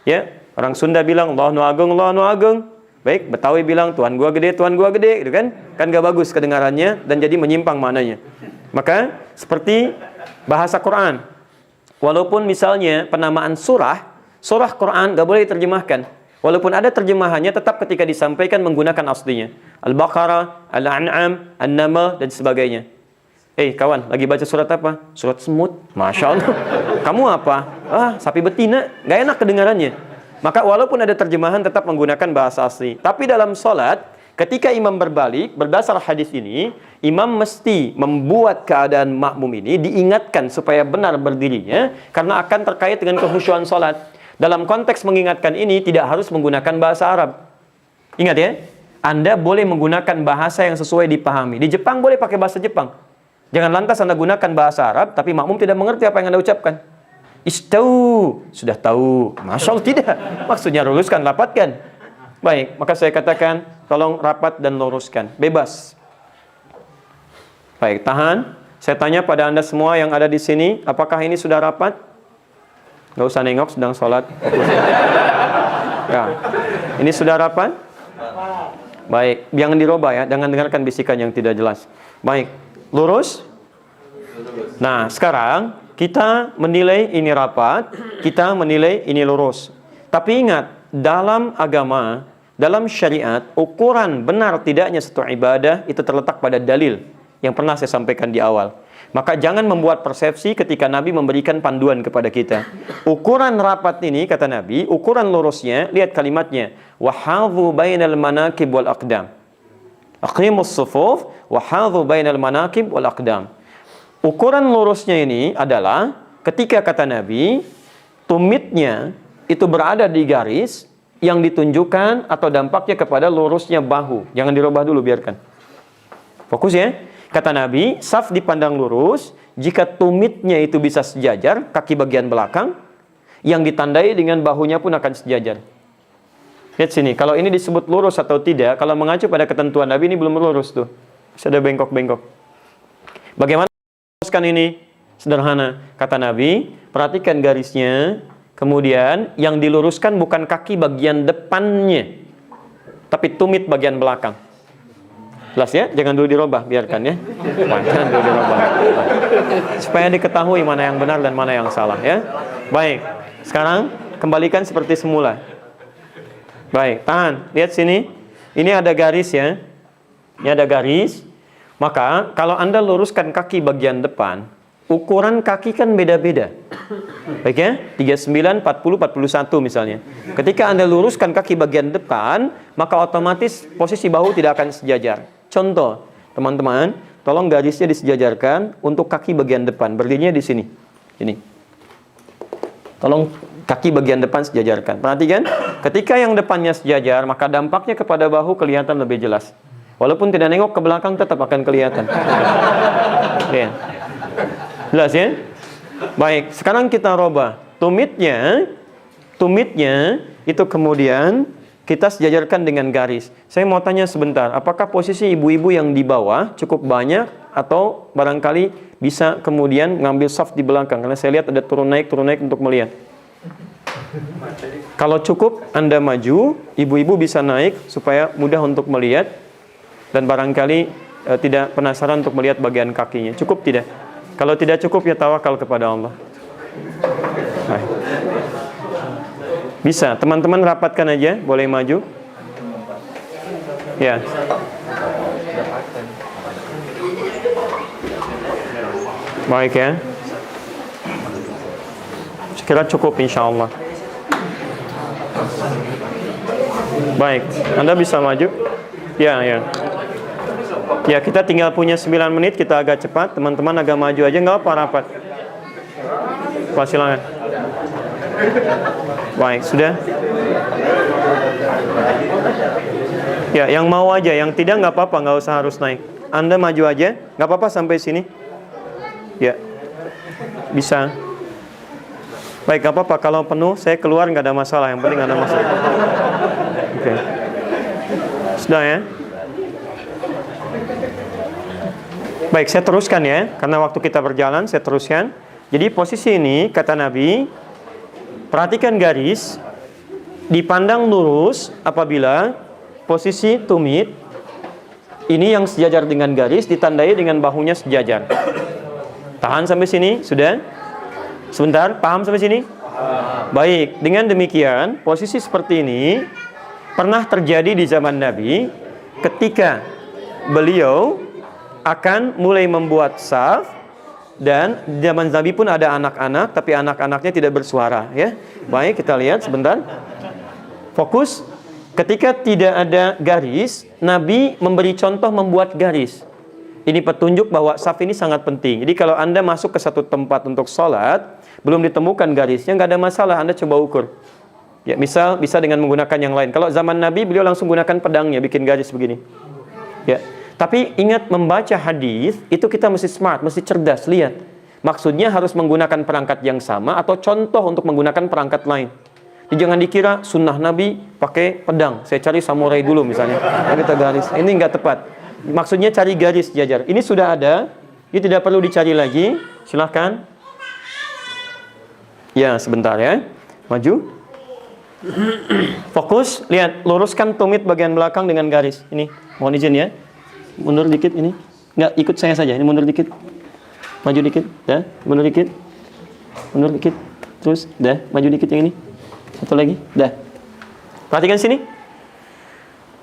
Ya, orang Sunda bilang Allahu Agung. Baik, Betawi bilang Tuhan gua gede, gitu kan? Kan gak bagus kedengarannya dan jadi menyimpang maknanya. Maka seperti bahasa Quran. Walaupun misalnya penamaan surah Quran gak boleh diterjemahkan. Walaupun ada terjemahannya, tetap ketika disampaikan menggunakan aslinya. Al-Baqarah, Al-An'am, An-Naml dan sebagainya. Kawan, lagi baca surat apa? Surat semut. Masya Allah. Kamu apa? Sapi betina. Gak enak kedengarannya. Maka walaupun ada terjemahan tetap menggunakan bahasa asli. Tapi dalam sholat, ketika imam berbalik, berdasar hadis ini, imam mesti membuat keadaan makmum ini diingatkan supaya benar berdirinya, karena akan terkait dengan kehusyuan sholat. Dalam konteks mengingatkan ini, tidak harus menggunakan bahasa Arab. Ingat ya, Anda boleh menggunakan bahasa yang sesuai dipahami. Di Jepang boleh pakai bahasa Jepang. Jangan lantas Anda gunakan bahasa Arab, tapi makmum tidak mengerti apa yang Anda ucapkan. Istau, sudah tahu. Masya Allah, tidak. Maksudnya luluskan, rapatkan. Baik, maka saya katakan, tolong rapat dan luruskan. Bebas. Baik, tahan. Saya tanya pada Anda semua yang ada di sini, apakah ini sudah rapat? Nggak usah nengok sedang sholat. Fokus. Ya. Ini sudah rapat? Baik, jangan dirubah ya, jangan dengarkan bisikan yang tidak jelas. Baik, lurus? Nah, sekarang kita menilai ini rapat, kita menilai ini lurus. Tapi ingat, dalam agama, dalam syariat, ukuran benar tidaknya satu ibadah itu terletak pada dalil yang pernah saya sampaikan di awal. Maka jangan membuat persepsi ketika Nabi memberikan panduan kepada kita. Ukuran rapat ini, kata Nabi, ukuran lurusnya, lihat kalimatnya. وَحَاذُوا بَيْنَ الْمَنَاكِبْ وَالْأَقْدَامِ أَقِيمُوا الصُّفُوفِ وَحَاذُوا بَيْنَ الْمَنَاكِبْ وَالْأَقْدَامِ. Ukuran lurusnya ini adalah ketika kata Nabi, tumitnya itu berada di garis yang ditunjukkan atau dampaknya kepada lurusnya bahu. Jangan dirubah dulu, biarkan. Fokus ya. Kata Nabi, saf dipandang lurus jika tumitnya itu bisa sejajar, kaki bagian belakang, yang ditandai dengan bahunya pun akan sejajar. Lihat sini, kalau ini disebut lurus atau tidak, kalau mengacu pada ketentuan Nabi ini belum lurus tuh. Bisa ada bengkok-bengkok. Bagaimana luruskan ini? Sederhana. Kata Nabi, perhatikan garisnya, kemudian yang diluruskan bukan kaki bagian depannya, tapi tumit bagian belakang. Jelas ya? Jangan dulu dirubah, biarkan ya. Jangan dulu dirubah. Supaya diketahui mana yang benar dan mana yang salah ya. Baik. Sekarang kembalikan seperti semula. Baik, tahan. Lihat sini. Ini ada garis ya. Ini ada garis. Maka kalau Anda luruskan kaki bagian depan, ukuran kaki kan beda-beda. Baik ya? 39, 40, 41 misalnya. Ketika Anda luruskan kaki bagian depan, maka otomatis posisi bahu tidak akan sejajar. Contoh, teman-teman, tolong garisnya disejajarkan untuk kaki bagian depan. Berdirinya di sini. Ini. Tolong kaki bagian depan sejajarkan. Perhatikan, ketika yang depannya sejajar, maka dampaknya kepada bahu kelihatan lebih jelas. Walaupun tidak nengok ke belakang, tetap akan kelihatan. Ya. Jelas ya? Baik, sekarang kita robah. Tumitnya itu kemudian kita sejajarkan dengan garis. Saya mau tanya sebentar, apakah posisi ibu-ibu yang di bawah cukup banyak atau barangkali bisa kemudian mengambil saf di belakang? Karena saya lihat ada turun naik untuk melihat. Kalau cukup, Anda maju, ibu-ibu bisa naik supaya mudah untuk melihat dan barangkali tidak penasaran untuk melihat bagian kakinya. Cukup tidak? Kalau tidak cukup, ya tawakal kepada Allah. Baik. Bisa, teman-teman rapatkan aja, boleh maju. Ya. Baik ya. Sekira cukup insya Allah. Baik, Anda bisa maju. Ya. Ya, kita tinggal punya 9 menit, kita agak cepat. Teman-teman agak maju aja, nggak apa rapat. Pak, silakan. Baik, sudah. Ya, yang mau aja, yang tidak nggak apa-apa, nggak usah harus naik. Anda maju aja, nggak apa-apa sampai sini. Ya, bisa. Baik, nggak apa-apa. Kalau penuh, saya keluar nggak ada masalah. Yang penting nggak ada masalah. Oke. Sudah ya. Baik, saya teruskan ya, karena waktu kita berjalan, saya teruskan. Jadi posisi ini, kata Nabi, perhatikan garis, dipandang lurus apabila posisi tumit, ini yang sejajar dengan garis, ditandai dengan bahunya sejajar. Tahan sampai sini, sudah? Sebentar, paham sampai sini? Baik, dengan demikian, posisi seperti ini pernah terjadi di zaman Nabi, ketika beliau akan mulai membuat saf, dan zaman Nabi pun ada anak-anak, tapi anak-anaknya tidak bersuara ya. Baik, kita lihat sebentar. Fokus. Ketika tidak ada garis, Nabi memberi contoh membuat garis. Ini petunjuk bahwa saf ini sangat penting. Jadi kalau Anda masuk ke satu tempat untuk sholat, belum ditemukan garisnya, nggak ada masalah, Anda coba ukur. Ya, misal bisa dengan menggunakan yang lain. Kalau zaman Nabi, beliau langsung gunakan pedangnya, bikin garis begini. Ya. Tapi ingat, membaca hadis itu kita mesti smart, mesti cerdas. Lihat, maksudnya harus menggunakan perangkat yang sama atau contoh untuk menggunakan perangkat lain. Jadi jangan dikira sunnah Nabi pakai pedang. Saya cari samurai dulu misalnya. Kita garis. Ini nggak tepat. Maksudnya cari garis jajar. Ini sudah ada. Ini tidak perlu dicari lagi. Silahkan. Ya, sebentar ya. Maju. Fokus, lihat, luruskan tumit bagian belakang dengan garis. Ini, mohon izin ya. Mundur dikit ini. Enggak, ikut saya saja. Ini mundur dikit. Maju dikit, dah. Mundur dikit. Mundur dikit. Terus, dah. Maju dikit yang ini. Satu lagi, dah. Perhatikan sini.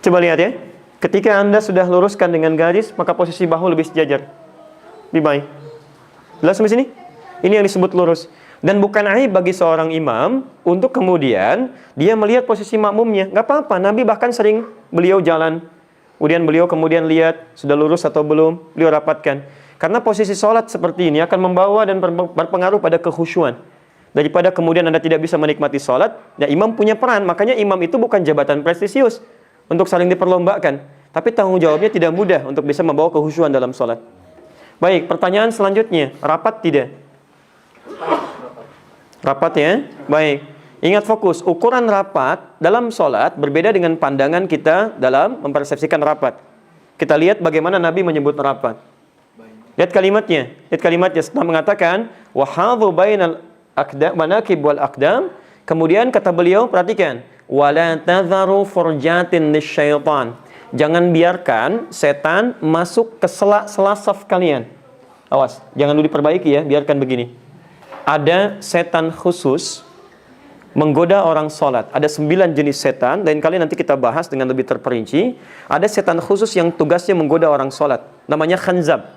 Coba lihat ya. Ketika Anda sudah luruskan dengan garis, maka posisi bahu lebih sejajar. Lebih baik. Jelas sampai sini? Ini yang disebut lurus. Dan bukan aib bagi seorang imam untuk kemudian dia melihat posisi makmumnya. Gak apa-apa, Nabi bahkan sering beliau jalan. Kemudian beliau lihat sudah lurus atau belum, beliau rapatkan. Karena posisi sholat seperti ini akan membawa dan berpengaruh pada kekhusyuan. Daripada kemudian Anda tidak bisa menikmati sholat, ya imam punya peran. Makanya imam itu bukan jabatan prestisius untuk saling diperlombakan. Tapi tanggung jawabnya tidak mudah untuk bisa membawa kekhusyuan dalam sholat. Baik, pertanyaan selanjutnya, rapat tidak? Rapat ya? Baik. Ingat fokus, ukuran rapat dalam sholat berbeda dengan pandangan kita dalam mempersepsikan rapat. Kita lihat bagaimana Nabi menyebut rapat. Lihat kalimatnya. Lihat kalimatnya setelah mengatakan wahadhu bainal manakib wal aqdam. Kemudian kata beliau, perhatikan, wala tadharu furjatin lisyaitan. Jangan biarkan setan masuk ke sela-sela saf kalian. Awas, jangan dulu diperbaiki ya, biarkan begini. Ada setan khusus menggoda orang sholat. Ada 9 jenis setan. Lain kali nanti kita bahas dengan lebih terperinci. Ada setan khusus yang tugasnya menggoda orang sholat. Namanya khanzab.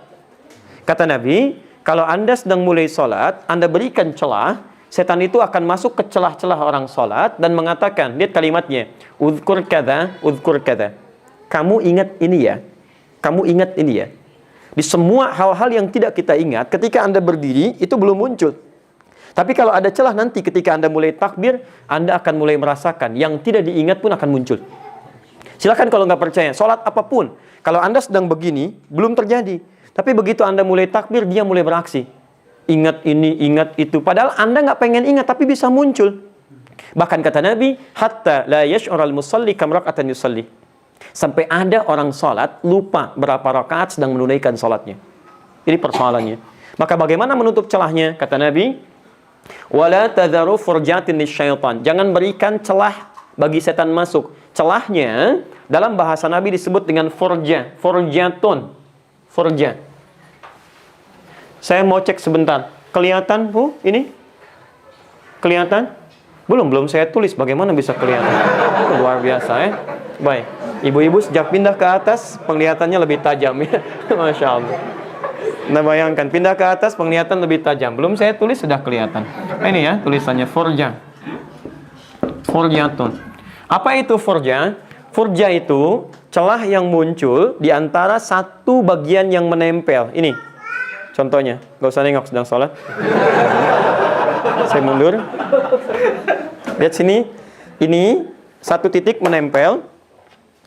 Kata Nabi, kalau Anda sedang mulai sholat, Anda berikan celah, setan itu akan masuk ke celah-celah orang sholat dan mengatakan, lihat kalimatnya, uzkur kada, uzkur kada. Kamu ingat ini ya. Kamu ingat ini ya. Di semua hal-hal yang tidak kita ingat, ketika Anda berdiri, itu belum muncul. Tapi kalau ada celah nanti ketika Anda mulai takbir, Anda akan mulai merasakan. Yang tidak diingat pun akan muncul. Silakan kalau nggak percaya, sholat apapun. Kalau Anda sedang begini, belum terjadi. Tapi begitu Anda mulai takbir, dia mulai beraksi. Ingat ini, ingat itu. Padahal Anda nggak pengen ingat, tapi bisa muncul. Bahkan kata Nabi, hatta la yash'ural musalli kam rak'atan yusalli. Sampai ada orang sholat, lupa berapa rakaat sedang menunaikan sholatnya. Ini persoalannya. Maka bagaimana menutup celahnya? Kata Nabi, wala tadharu furjatin lisyaitan. Jangan berikan celah bagi setan masuk. Celahnya dalam bahasa Nabi disebut dengan furja, furjatun. Furja. Saya mau cek sebentar. Kelihatan, Bu? Ini? Kelihatan? Belum saya tulis. Bagaimana bisa kelihatan? Luar biasa ya. Baik. Ibu-ibu sejak pindah ke atas, penglihatannya lebih tajam ya. Masya Allah. Nah bayangkan, pindah ke atas penglihatan lebih tajam. Belum saya tulis sudah kelihatan. Ini ya tulisannya furja. Furjatun. Apa itu furja? Furja itu celah yang muncul di antara satu bagian yang menempel. Ini contohnya. Gak usah nengok sedang sholat. Saya mundur. Lihat sini. Ini satu titik menempel.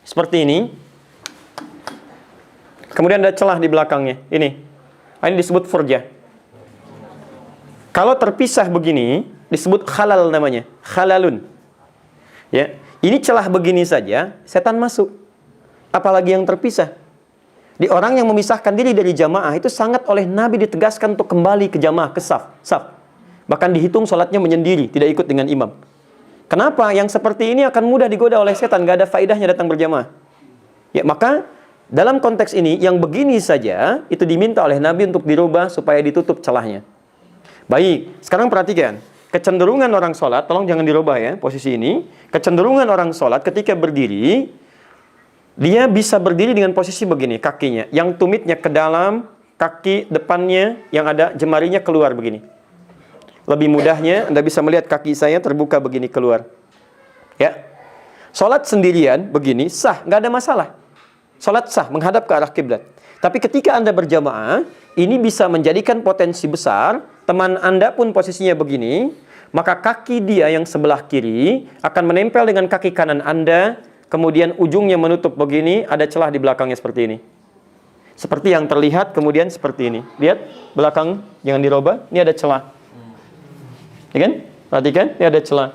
Seperti ini. Kemudian ada celah di belakangnya. Ini disebut furja. Kalau terpisah begini, disebut khalal namanya. Khalalun. Ya, ini celah begini saja, setan masuk. Apalagi yang terpisah. Di orang yang memisahkan diri dari jamaah, itu sangat oleh Nabi ditegaskan untuk kembali ke jamaah, ke saf. Bahkan dihitung sholatnya menyendiri, tidak ikut dengan imam. Kenapa? Yang seperti ini akan mudah digoda oleh setan, gak ada faedahnya datang berjamaah. Ya, maka dalam konteks ini, yang begini saja, itu diminta oleh Nabi untuk dirubah supaya ditutup celahnya. Baik, sekarang perhatikan. Kecenderungan orang sholat, tolong jangan dirubah ya, posisi ini. Kecenderungan orang sholat ketika berdiri, dia bisa berdiri dengan posisi begini, kakinya. Yang tumitnya ke dalam, kaki depannya, yang ada jemarinya keluar begini. Lebih mudahnya, Anda bisa melihat kaki saya terbuka begini keluar. Ya, sholat sendirian begini, sah, nggak ada masalah. Sholat sah, menghadap ke arah kiblat. Tapi ketika Anda berjamaah, ini bisa menjadikan potensi besar. Teman Anda pun posisinya begini, maka kaki dia yang sebelah kiri akan menempel dengan kaki kanan Anda, kemudian ujungnya menutup begini, ada celah di belakangnya seperti ini. Seperti yang terlihat, kemudian seperti ini. Lihat, belakang jangan dirubah, ini ada celah. Ya kan? Perhatikan, ini ada celah.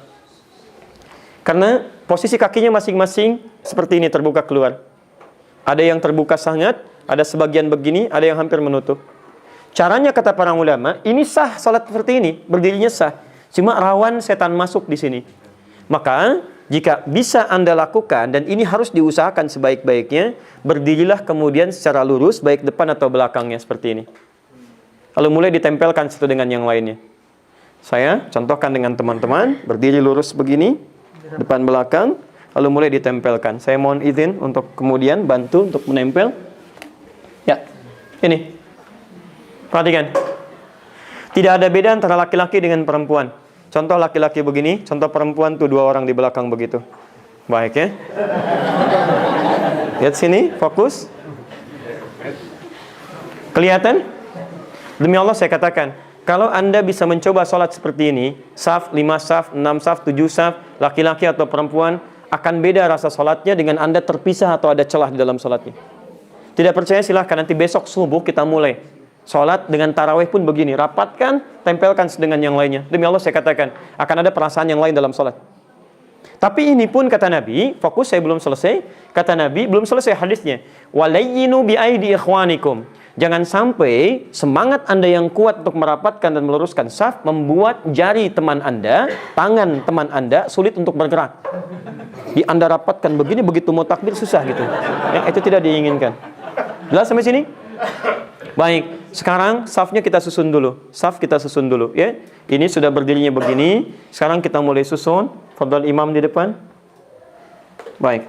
Karena posisi kakinya masing-masing seperti ini, terbuka keluar. Ada yang terbuka sangat, ada sebagian begini, ada yang hampir menutup. Caranya kata para ulama, ini sah salat seperti ini, berdirinya sah. Cuma rawan setan masuk di sini. Maka jika bisa Anda lakukan, dan ini harus diusahakan sebaik-baiknya, berdirilah kemudian secara lurus, baik depan atau belakangnya seperti ini. Lalu mulai ditempelkan satu dengan yang lainnya. Saya contohkan dengan teman-teman, berdiri lurus begini, depan belakang, lalu mulai ditempelkan. Saya mohon izin untuk kemudian bantu untuk menempel. Ya, ini. Perhatikan. Tidak ada beda antara laki-laki dengan perempuan. Contoh laki-laki begini, contoh perempuan tuh 2 orang di belakang begitu. Baik ya. Lihat sini, fokus. Kelihatan? Demi Allah saya katakan, kalau Anda bisa mencoba sholat seperti ini, saf, 5 saf, 6 saf, 7 saf, laki-laki atau perempuan, akan beda rasa sholatnya dengan Anda terpisah atau ada celah di dalam sholatnya. Tidak percaya silahkan, nanti besok subuh kita mulai. Sholat dengan tarawih pun begini, rapatkan, tempelkan dengan yang lainnya. Demi Allah saya katakan, akan ada perasaan yang lain dalam sholat. Tapi ini pun kata Nabi, fokus saya belum selesai, kata Nabi, belum selesai hadisnya. Walayyinu bi'aidi ikhwanikum. Jangan sampai semangat Anda yang kuat untuk merapatkan dan meluruskan saf membuat jari teman Anda, tangan teman Anda sulit untuk bergerak. Di Anda rapatkan begini, begitu mau takbir susah gitu. Ya, itu tidak diinginkan. Jelas sampai sini? Baik, sekarang safnya kita susun dulu. Saf kita susun dulu ya. Ini sudah berdirinya begini. Sekarang kita mulai susun. Fadhal imam di depan. Baik.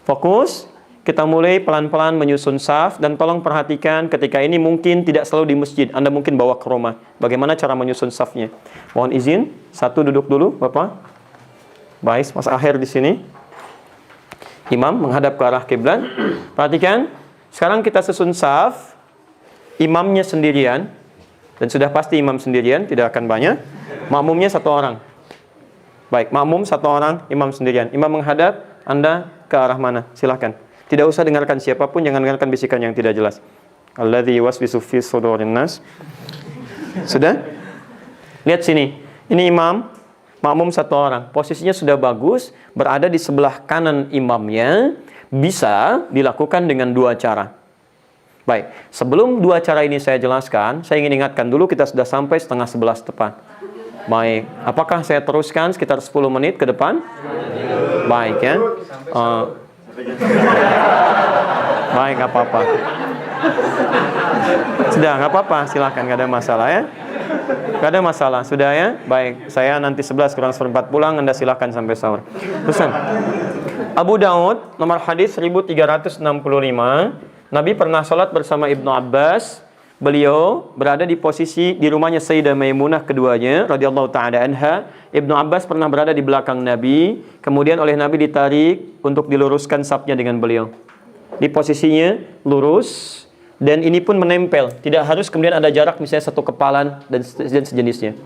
Fokus. Kita mulai pelan-pelan menyusun saf, dan tolong perhatikan ketika ini mungkin tidak selalu di masjid. Anda mungkin bawa ke rumah. Bagaimana cara menyusun safnya? Mohon izin, satu duduk dulu, Bapak. Baik, Mas Akhir di sini. Imam menghadap ke arah kiblat. Perhatikan. Sekarang kita susun saf. Imamnya sendirian, dan sudah pasti imam sendirian, tidak akan banyak. Makmumnya 1 orang. Baik, makmum 1 orang, imam sendirian. Imam menghadap, Anda ke arah mana? Silahkan. Tidak usah dengarkan siapapun, jangan dengarkan bisikan yang tidak jelas. Alladzi yuwaswisu fi sudurin nas. Sudah? Lihat sini. Ini imam, makmum 1 orang. Posisinya sudah bagus, berada di sebelah kanan imamnya. Bisa dilakukan dengan 2 cara. Baik, sebelum 2 cara ini saya jelaskan, saya ingin ingatkan dulu kita sudah sampai 10:30 tepat. Baik, apakah saya teruskan sekitar 10 menit ke depan? Baik ya. Baik, nggak apa-apa. Sudah, nggak apa-apa, silakan, nggak ada masalah ya. Nggak ada masalah, sudah ya. Baik, saya nanti 11 kurang 1/4 pulang, Anda silakan sampai sahur. Pesan. Abu Daud, nomor hadis 1365. Nabi pernah sholat bersama Ibnu Abbas. Beliau berada di posisi di rumahnya Sayyidah Maimunah keduanya radhiyallahu ta'ala anha. Ibnu Abbas pernah berada di belakang Nabi, kemudian oleh Nabi ditarik untuk diluruskan safnya dengan beliau. Di posisinya lurus, dan ini pun menempel. Tidak harus kemudian ada jarak misalnya 1 kepalan dan sejenisnya.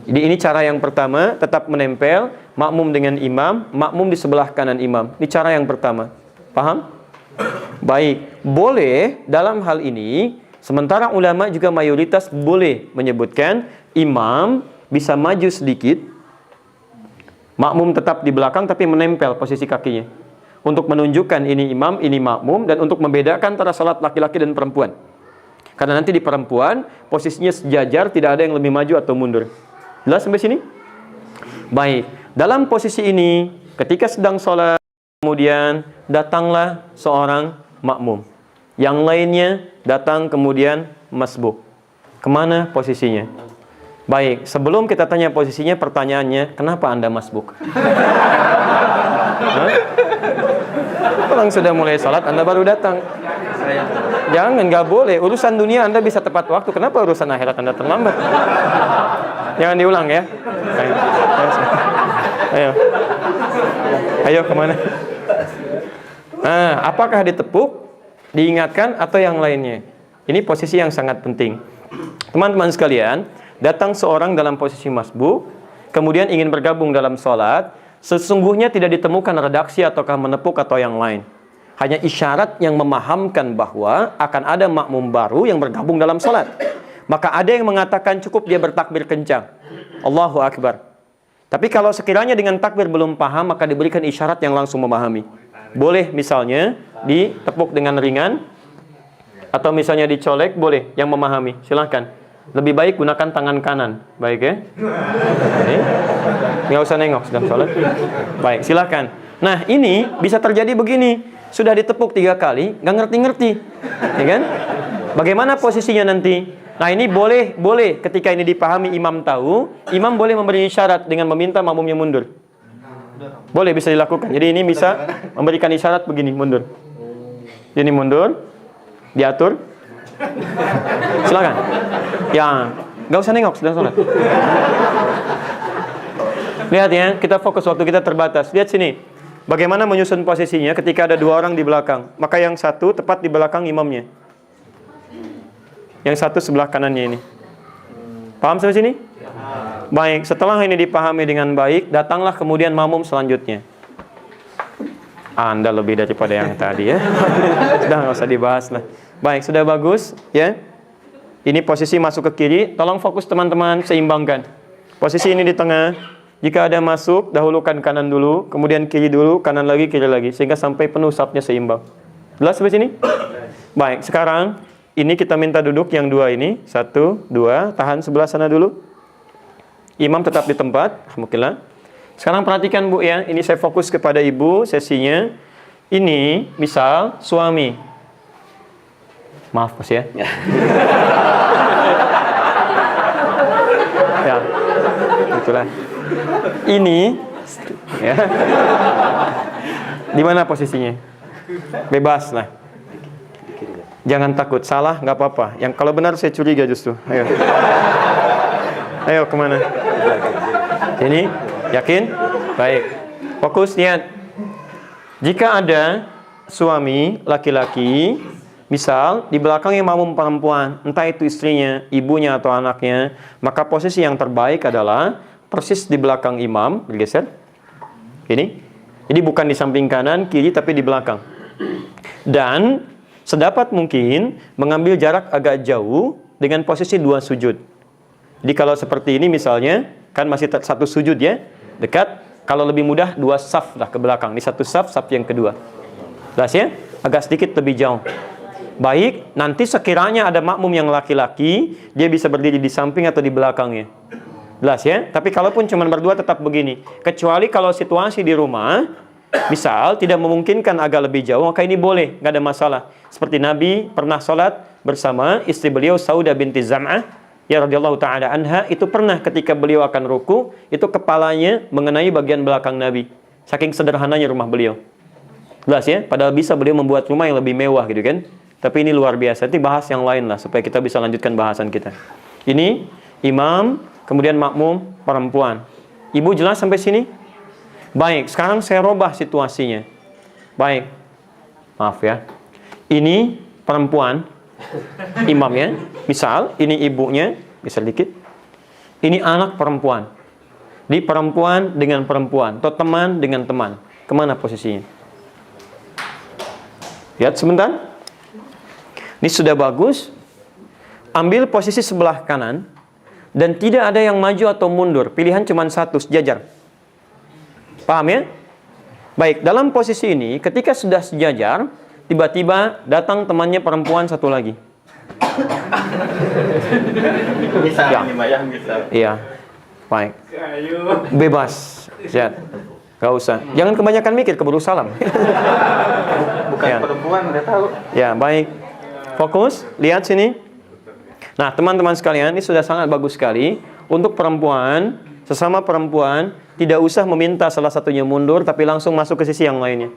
Jadi ini cara yang pertama, tetap menempel, makmum dengan imam, makmum di sebelah kanan imam. Ini cara yang pertama. Paham? Baik, boleh dalam hal ini, sementara ulama juga mayoritas boleh menyebutkan imam bisa maju sedikit, makmum tetap di belakang tapi menempel posisi kakinya. Untuk menunjukkan ini imam, ini makmum, dan untuk membedakan antara salat laki-laki dan perempuan. Karena nanti di perempuan, posisinya sejajar, tidak ada yang lebih maju atau mundur. Jelas sampai sini? Baik, dalam posisi ini, ketika sedang sholat, kemudian datanglah seorang makmum. Yang lainnya datang kemudian masbuk. Kemana posisinya? Baik, sebelum kita tanya posisinya, pertanyaannya, kenapa Anda masbuk? Orang sudah mulai sholat, Anda baru datang. Jangan, nggak boleh. Urusan dunia Anda bisa tepat waktu. Kenapa urusan akhirat Anda terlambat? Jangan diulang ya. Ayo kemana? Apakah ditepuk, diingatkan, atau yang lainnya? Ini posisi yang sangat penting. Teman-teman sekalian, datang seorang dalam posisi masbuk, kemudian ingin bergabung dalam sholat, sesungguhnya tidak ditemukan redaksi ataukah menepuk atau yang lain. Hanya isyarat yang memahamkan bahwa akan ada makmum baru yang bergabung dalam sholat. Maka ada yang mengatakan cukup dia bertakbir kencang. Allahu Akbar. Tapi kalau sekiranya dengan takbir belum paham, maka diberikan isyarat yang langsung memahami. Boleh misalnya ditepuk dengan ringan, atau misalnya dicolek, boleh yang memahami. Silahkan. Lebih baik gunakan tangan kanan. Baik ya. Ini. Nggak usah nengok sedang sholat. Baik, silakan. Nah, ini bisa terjadi begini. Sudah ditepuk 3 kali, nggak ngerti-ngerti. Ya kan? Bagaimana posisinya nanti? Nah, ini boleh ketika ini dipahami imam tahu, imam boleh memberi isyarat dengan meminta makmumnya mundur. Boleh, bisa dilakukan. Jadi ini bisa memberikan isyarat begini, mundur. Ini mundur, diatur. Silakan. Ya, nggak usah nengok sedang sholat. Lihat ya, kita fokus, waktu kita terbatas. Lihat sini. Bagaimana menyusun posisinya ketika ada 2 orang di belakang. Maka yang satu tepat di belakang imamnya. Yang satu sebelah kanannya ini. Paham sampai sini? Baik, setelah ini dipahami dengan baik, datanglah kemudian makmum selanjutnya. Anda lebih daripada yang tadi ya. Sudah nggak usah dibahas lah. Baik, sudah bagus ya. Ini posisi masuk ke kiri. Tolong fokus teman-teman, seimbangkan. Posisi ini di tengah. Jika ada masuk, dahulukan kanan dulu, kemudian kiri dulu, kanan lagi, kiri lagi, sehingga sampai penuh safnya seimbang. Jelas sampai sini? Baik, sekarang ini kita minta duduk yang 2 ini. 1, 2, tahan sebelah sana dulu. Imam tetap di tempat. Alhamdulillah. Sekarang perhatikan Bu ya, ini saya fokus kepada ibu sesinya. Ini misal suami. Maaf Mas ya. Ya. Itulah. Ini ya. Di mana posisinya? Bebas lah. Jangan takut, salah nggak apa-apa. Yang kalau benar saya curiga justru. Ayo. Ayo kemana? Ini, yakin? Baik. Fokus, lihat. Jika ada suami laki-laki, misal di belakangnya makmum perempuan, entah itu istrinya, ibunya atau anaknya, maka posisi yang terbaik adalah persis di belakang imam, bergeser. Ini. Jadi bukan di samping kanan, kiri, tapi di belakang. Dan sedapat mungkin mengambil jarak agak jauh dengan posisi 2 sujud. Jadi kalau seperti ini misalnya, kan masih 1 sujud ya, dekat. Kalau lebih mudah 2 saf lah ke belakang. Ini 1 saf yang kedua. Jelas ya? Agak sedikit lebih jauh. Baik, nanti sekiranya ada makmum yang laki-laki, dia bisa berdiri di samping atau di belakangnya. Jelas ya? Tapi kalaupun cuma berdua tetap begini. Kecuali kalau situasi di rumah, misal tidak memungkinkan agak lebih jauh, maka ini boleh, nggak ada masalah. Seperti Nabi pernah sholat bersama istri beliau Saudah binti Zam'ah, ya radhiyallahu ta'ala anha, itu pernah ketika beliau akan ruku, itu kepalanya mengenai bagian belakang Nabi. Saking sederhananya rumah beliau. Jelas ya? Padahal bisa beliau membuat rumah yang lebih mewah gitu kan. Tapi ini luar biasa. Nanti bahas yang lain lah supaya kita bisa lanjutkan bahasan kita. Ini imam, kemudian makmum perempuan. Ibu jelas sampai sini? Baik, sekarang saya robah situasinya. Baik. Maaf ya. Ini perempuan, imamnya. Misal, ini ibunya, bisa dikit. Ini anak perempuan. Di perempuan dengan perempuan, atau teman dengan teman. Kemana posisinya? Lihat sebentar. Ini sudah bagus. Ambil posisi sebelah kanan. Dan tidak ada yang maju atau mundur. Pilihan cuma 1, sejajar. Paham ya? Baik, dalam posisi ini, ketika sudah sejajar, tiba-tiba datang temannya perempuan satu lagi. Bisa, ya. bisa. Iya. Baik. Bebas. Lihat. Gak usah. Jangan kebanyakan mikir, keburu salam. Bukan ya. Perempuan, udah tahu. Ya, baik. Fokus, lihat sini. Nah, teman-teman sekalian, ini sudah sangat bagus sekali. Untuk perempuan, sesama perempuan, tidak usah meminta salah satunya mundur, tapi langsung masuk ke sisi yang lainnya.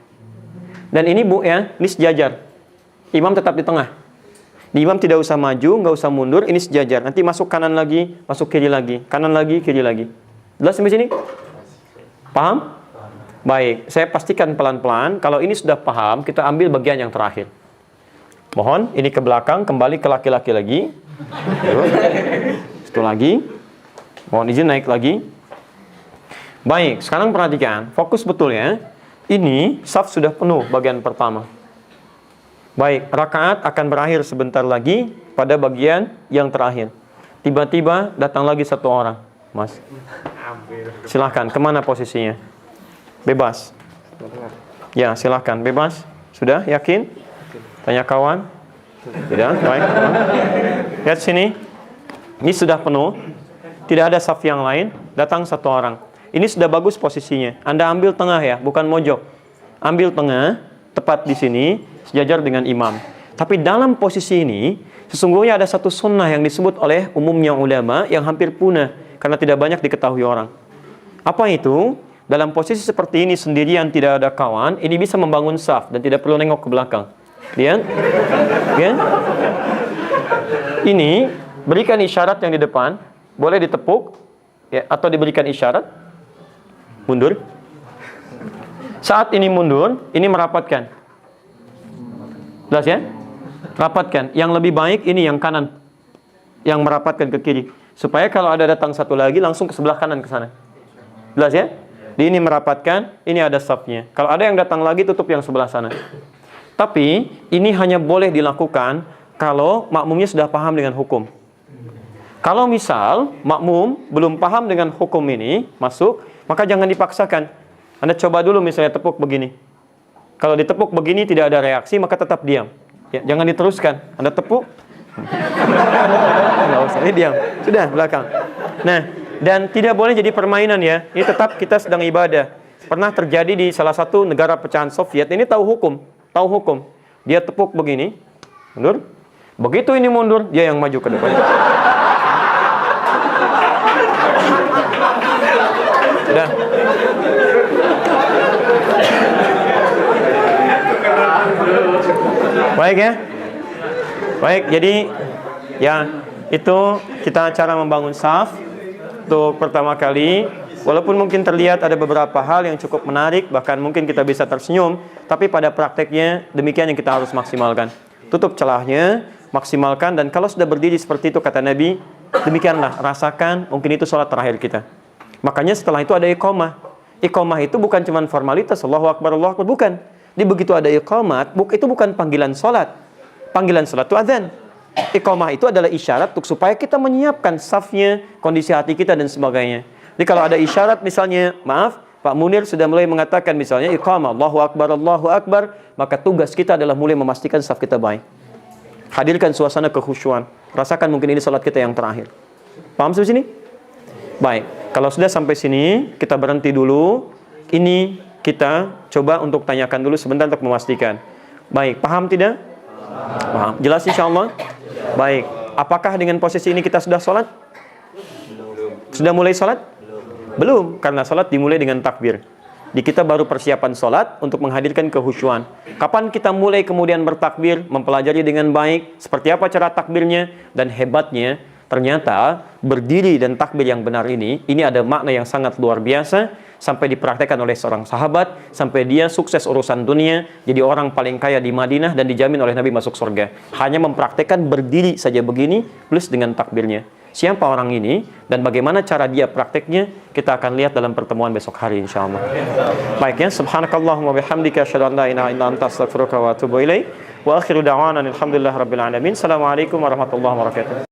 Dan ini Bu ya, ini sejajar. Imam tetap di tengah. Di imam tidak usah maju, nggak usah mundur, ini sejajar. Nanti masuk kanan lagi, masuk kiri lagi. Kanan lagi, kiri lagi. Jelas sampai sini? Paham? Baik, saya pastikan pelan-pelan. Kalau ini sudah paham, kita ambil bagian yang terakhir. Mohon, ini ke belakang, kembali ke laki-laki lagi. Itu lagi. Mohon izin naik lagi. Baik, sekarang perhatikan. Fokus betul ya. Ini, saf sudah penuh bagian pertama. Baik, rakaat akan berakhir sebentar lagi pada bagian yang terakhir. Tiba-tiba datang lagi satu orang. Mas, silahkan, kemana posisinya? Bebas. Ya, silahkan, bebas. Sudah, yakin? Tanya kawan. Tidak, baik. Lihat sini. Ini sudah penuh, tidak ada saf yang lain, datang satu orang. Ini sudah bagus posisinya. Anda ambil tengah ya, bukan mojok. Ambil tengah, tepat di sini, sejajar dengan imam. Tapi dalam posisi ini, sesungguhnya ada satu sunnah yang disebut oleh umumnya ulama yang hampir punah karena tidak banyak diketahui orang. Apa itu? Dalam posisi seperti ini sendirian tidak ada kawan, ini bisa membangun saf dan tidak perlu nengok ke belakang. Lihat? Ya? Ini berikan isyarat yang di depan, boleh ditepuk ya, atau diberikan isyarat mundur. Saat ini mundur, ini merapatkan. Jelas ya? Rapatkan. Yang lebih baik ini yang kanan, yang merapatkan ke kiri, supaya kalau ada datang satu lagi langsung ke sebelah kanan ke sana. Jelas ya? Di ini merapatkan, ini ada safnya. Kalau ada yang datang lagi, tutup yang sebelah sana. Tapi, ini hanya boleh dilakukan kalau makmumnya sudah paham dengan hukum. Kalau misal, makmum belum paham dengan hukum ini, masuk, maka jangan dipaksakan. Anda coba dulu misalnya tepuk begini. Kalau ditepuk begini tidak ada reaksi, maka tetap diam. Ya, jangan diteruskan. Anda tepuk. Nggak usah, ini diam. Sudah, belakang. Nah, dan tidak boleh jadi permainan ya. Ini tetap kita sedang ibadah. Pernah terjadi di salah satu negara pecahan Soviet. Ini tahu hukum. Dia tepuk begini, mundur. Begitu ini mundur, dia yang maju ke depan. Sudah. Baik ya. Baik, jadi ya itu kita cara membangun saf. Untuk pertama kali, walaupun mungkin terlihat ada beberapa hal yang cukup menarik, bahkan mungkin kita bisa tersenyum, tapi pada prakteknya demikian yang kita harus maksimalkan. Tutup celahnya, maksimalkan, dan kalau sudah berdiri seperti itu kata Nabi, demikianlah, rasakan mungkin itu sholat terakhir kita. Makanya setelah itu ada iqamah. Iqamah itu bukan cuma formalitas, Allahu Akbar, bukan. Di begitu ada iqamat, itu bukan panggilan sholat. Panggilan sholat itu adzan. Iqamah itu adalah isyarat untuk supaya kita menyiapkan safnya, kondisi hati kita dan sebagainya. Jadi kalau ada isyarat misalnya, maaf, Pak Munir sudah mulai mengatakan misalnya iqamah, Allahu Akbar, maka tugas kita adalah mulai memastikan saf kita baik. Hadirkan suasana kekhusyuan. Rasakan mungkin ini salat kita yang terakhir. Paham sampai sini? Baik. Kalau sudah sampai sini, kita berhenti dulu. Ini kita coba untuk tanyakan dulu sebentar untuk memastikan. Baik, paham tidak? Paham. Jelas insyaallah? Baik. Apakah dengan posisi ini kita sudah sholat? Sudah mulai sholat? Belum, karena sholat dimulai dengan takbir. Di kita baru persiapan sholat untuk menghadirkan kehusyuan. Kapan kita mulai kemudian bertakbir, mempelajari dengan baik, seperti apa cara takbirnya, dan hebatnya, ternyata berdiri dan takbir yang benar ini ada makna yang sangat luar biasa, sampai dipraktekkan oleh seorang sahabat, sampai dia sukses urusan dunia, jadi orang paling kaya di Madinah, dan dijamin oleh Nabi masuk surga. Hanya mempraktekkan berdiri saja begini, plus dengan takbirnya. Siapa orang ini, dan bagaimana cara dia prakteknya, kita akan lihat dalam pertemuan besok hari insyaAllah. Baik ya, subhanakallahumma bihamdika asyhadu an la ilaha illa anta astaghfiruka wa atubu ilaik. Wa akhiru da'wana alhamdulillahi rabbil alamin. Assalamualaikum warahmatullahi wabarakatuh.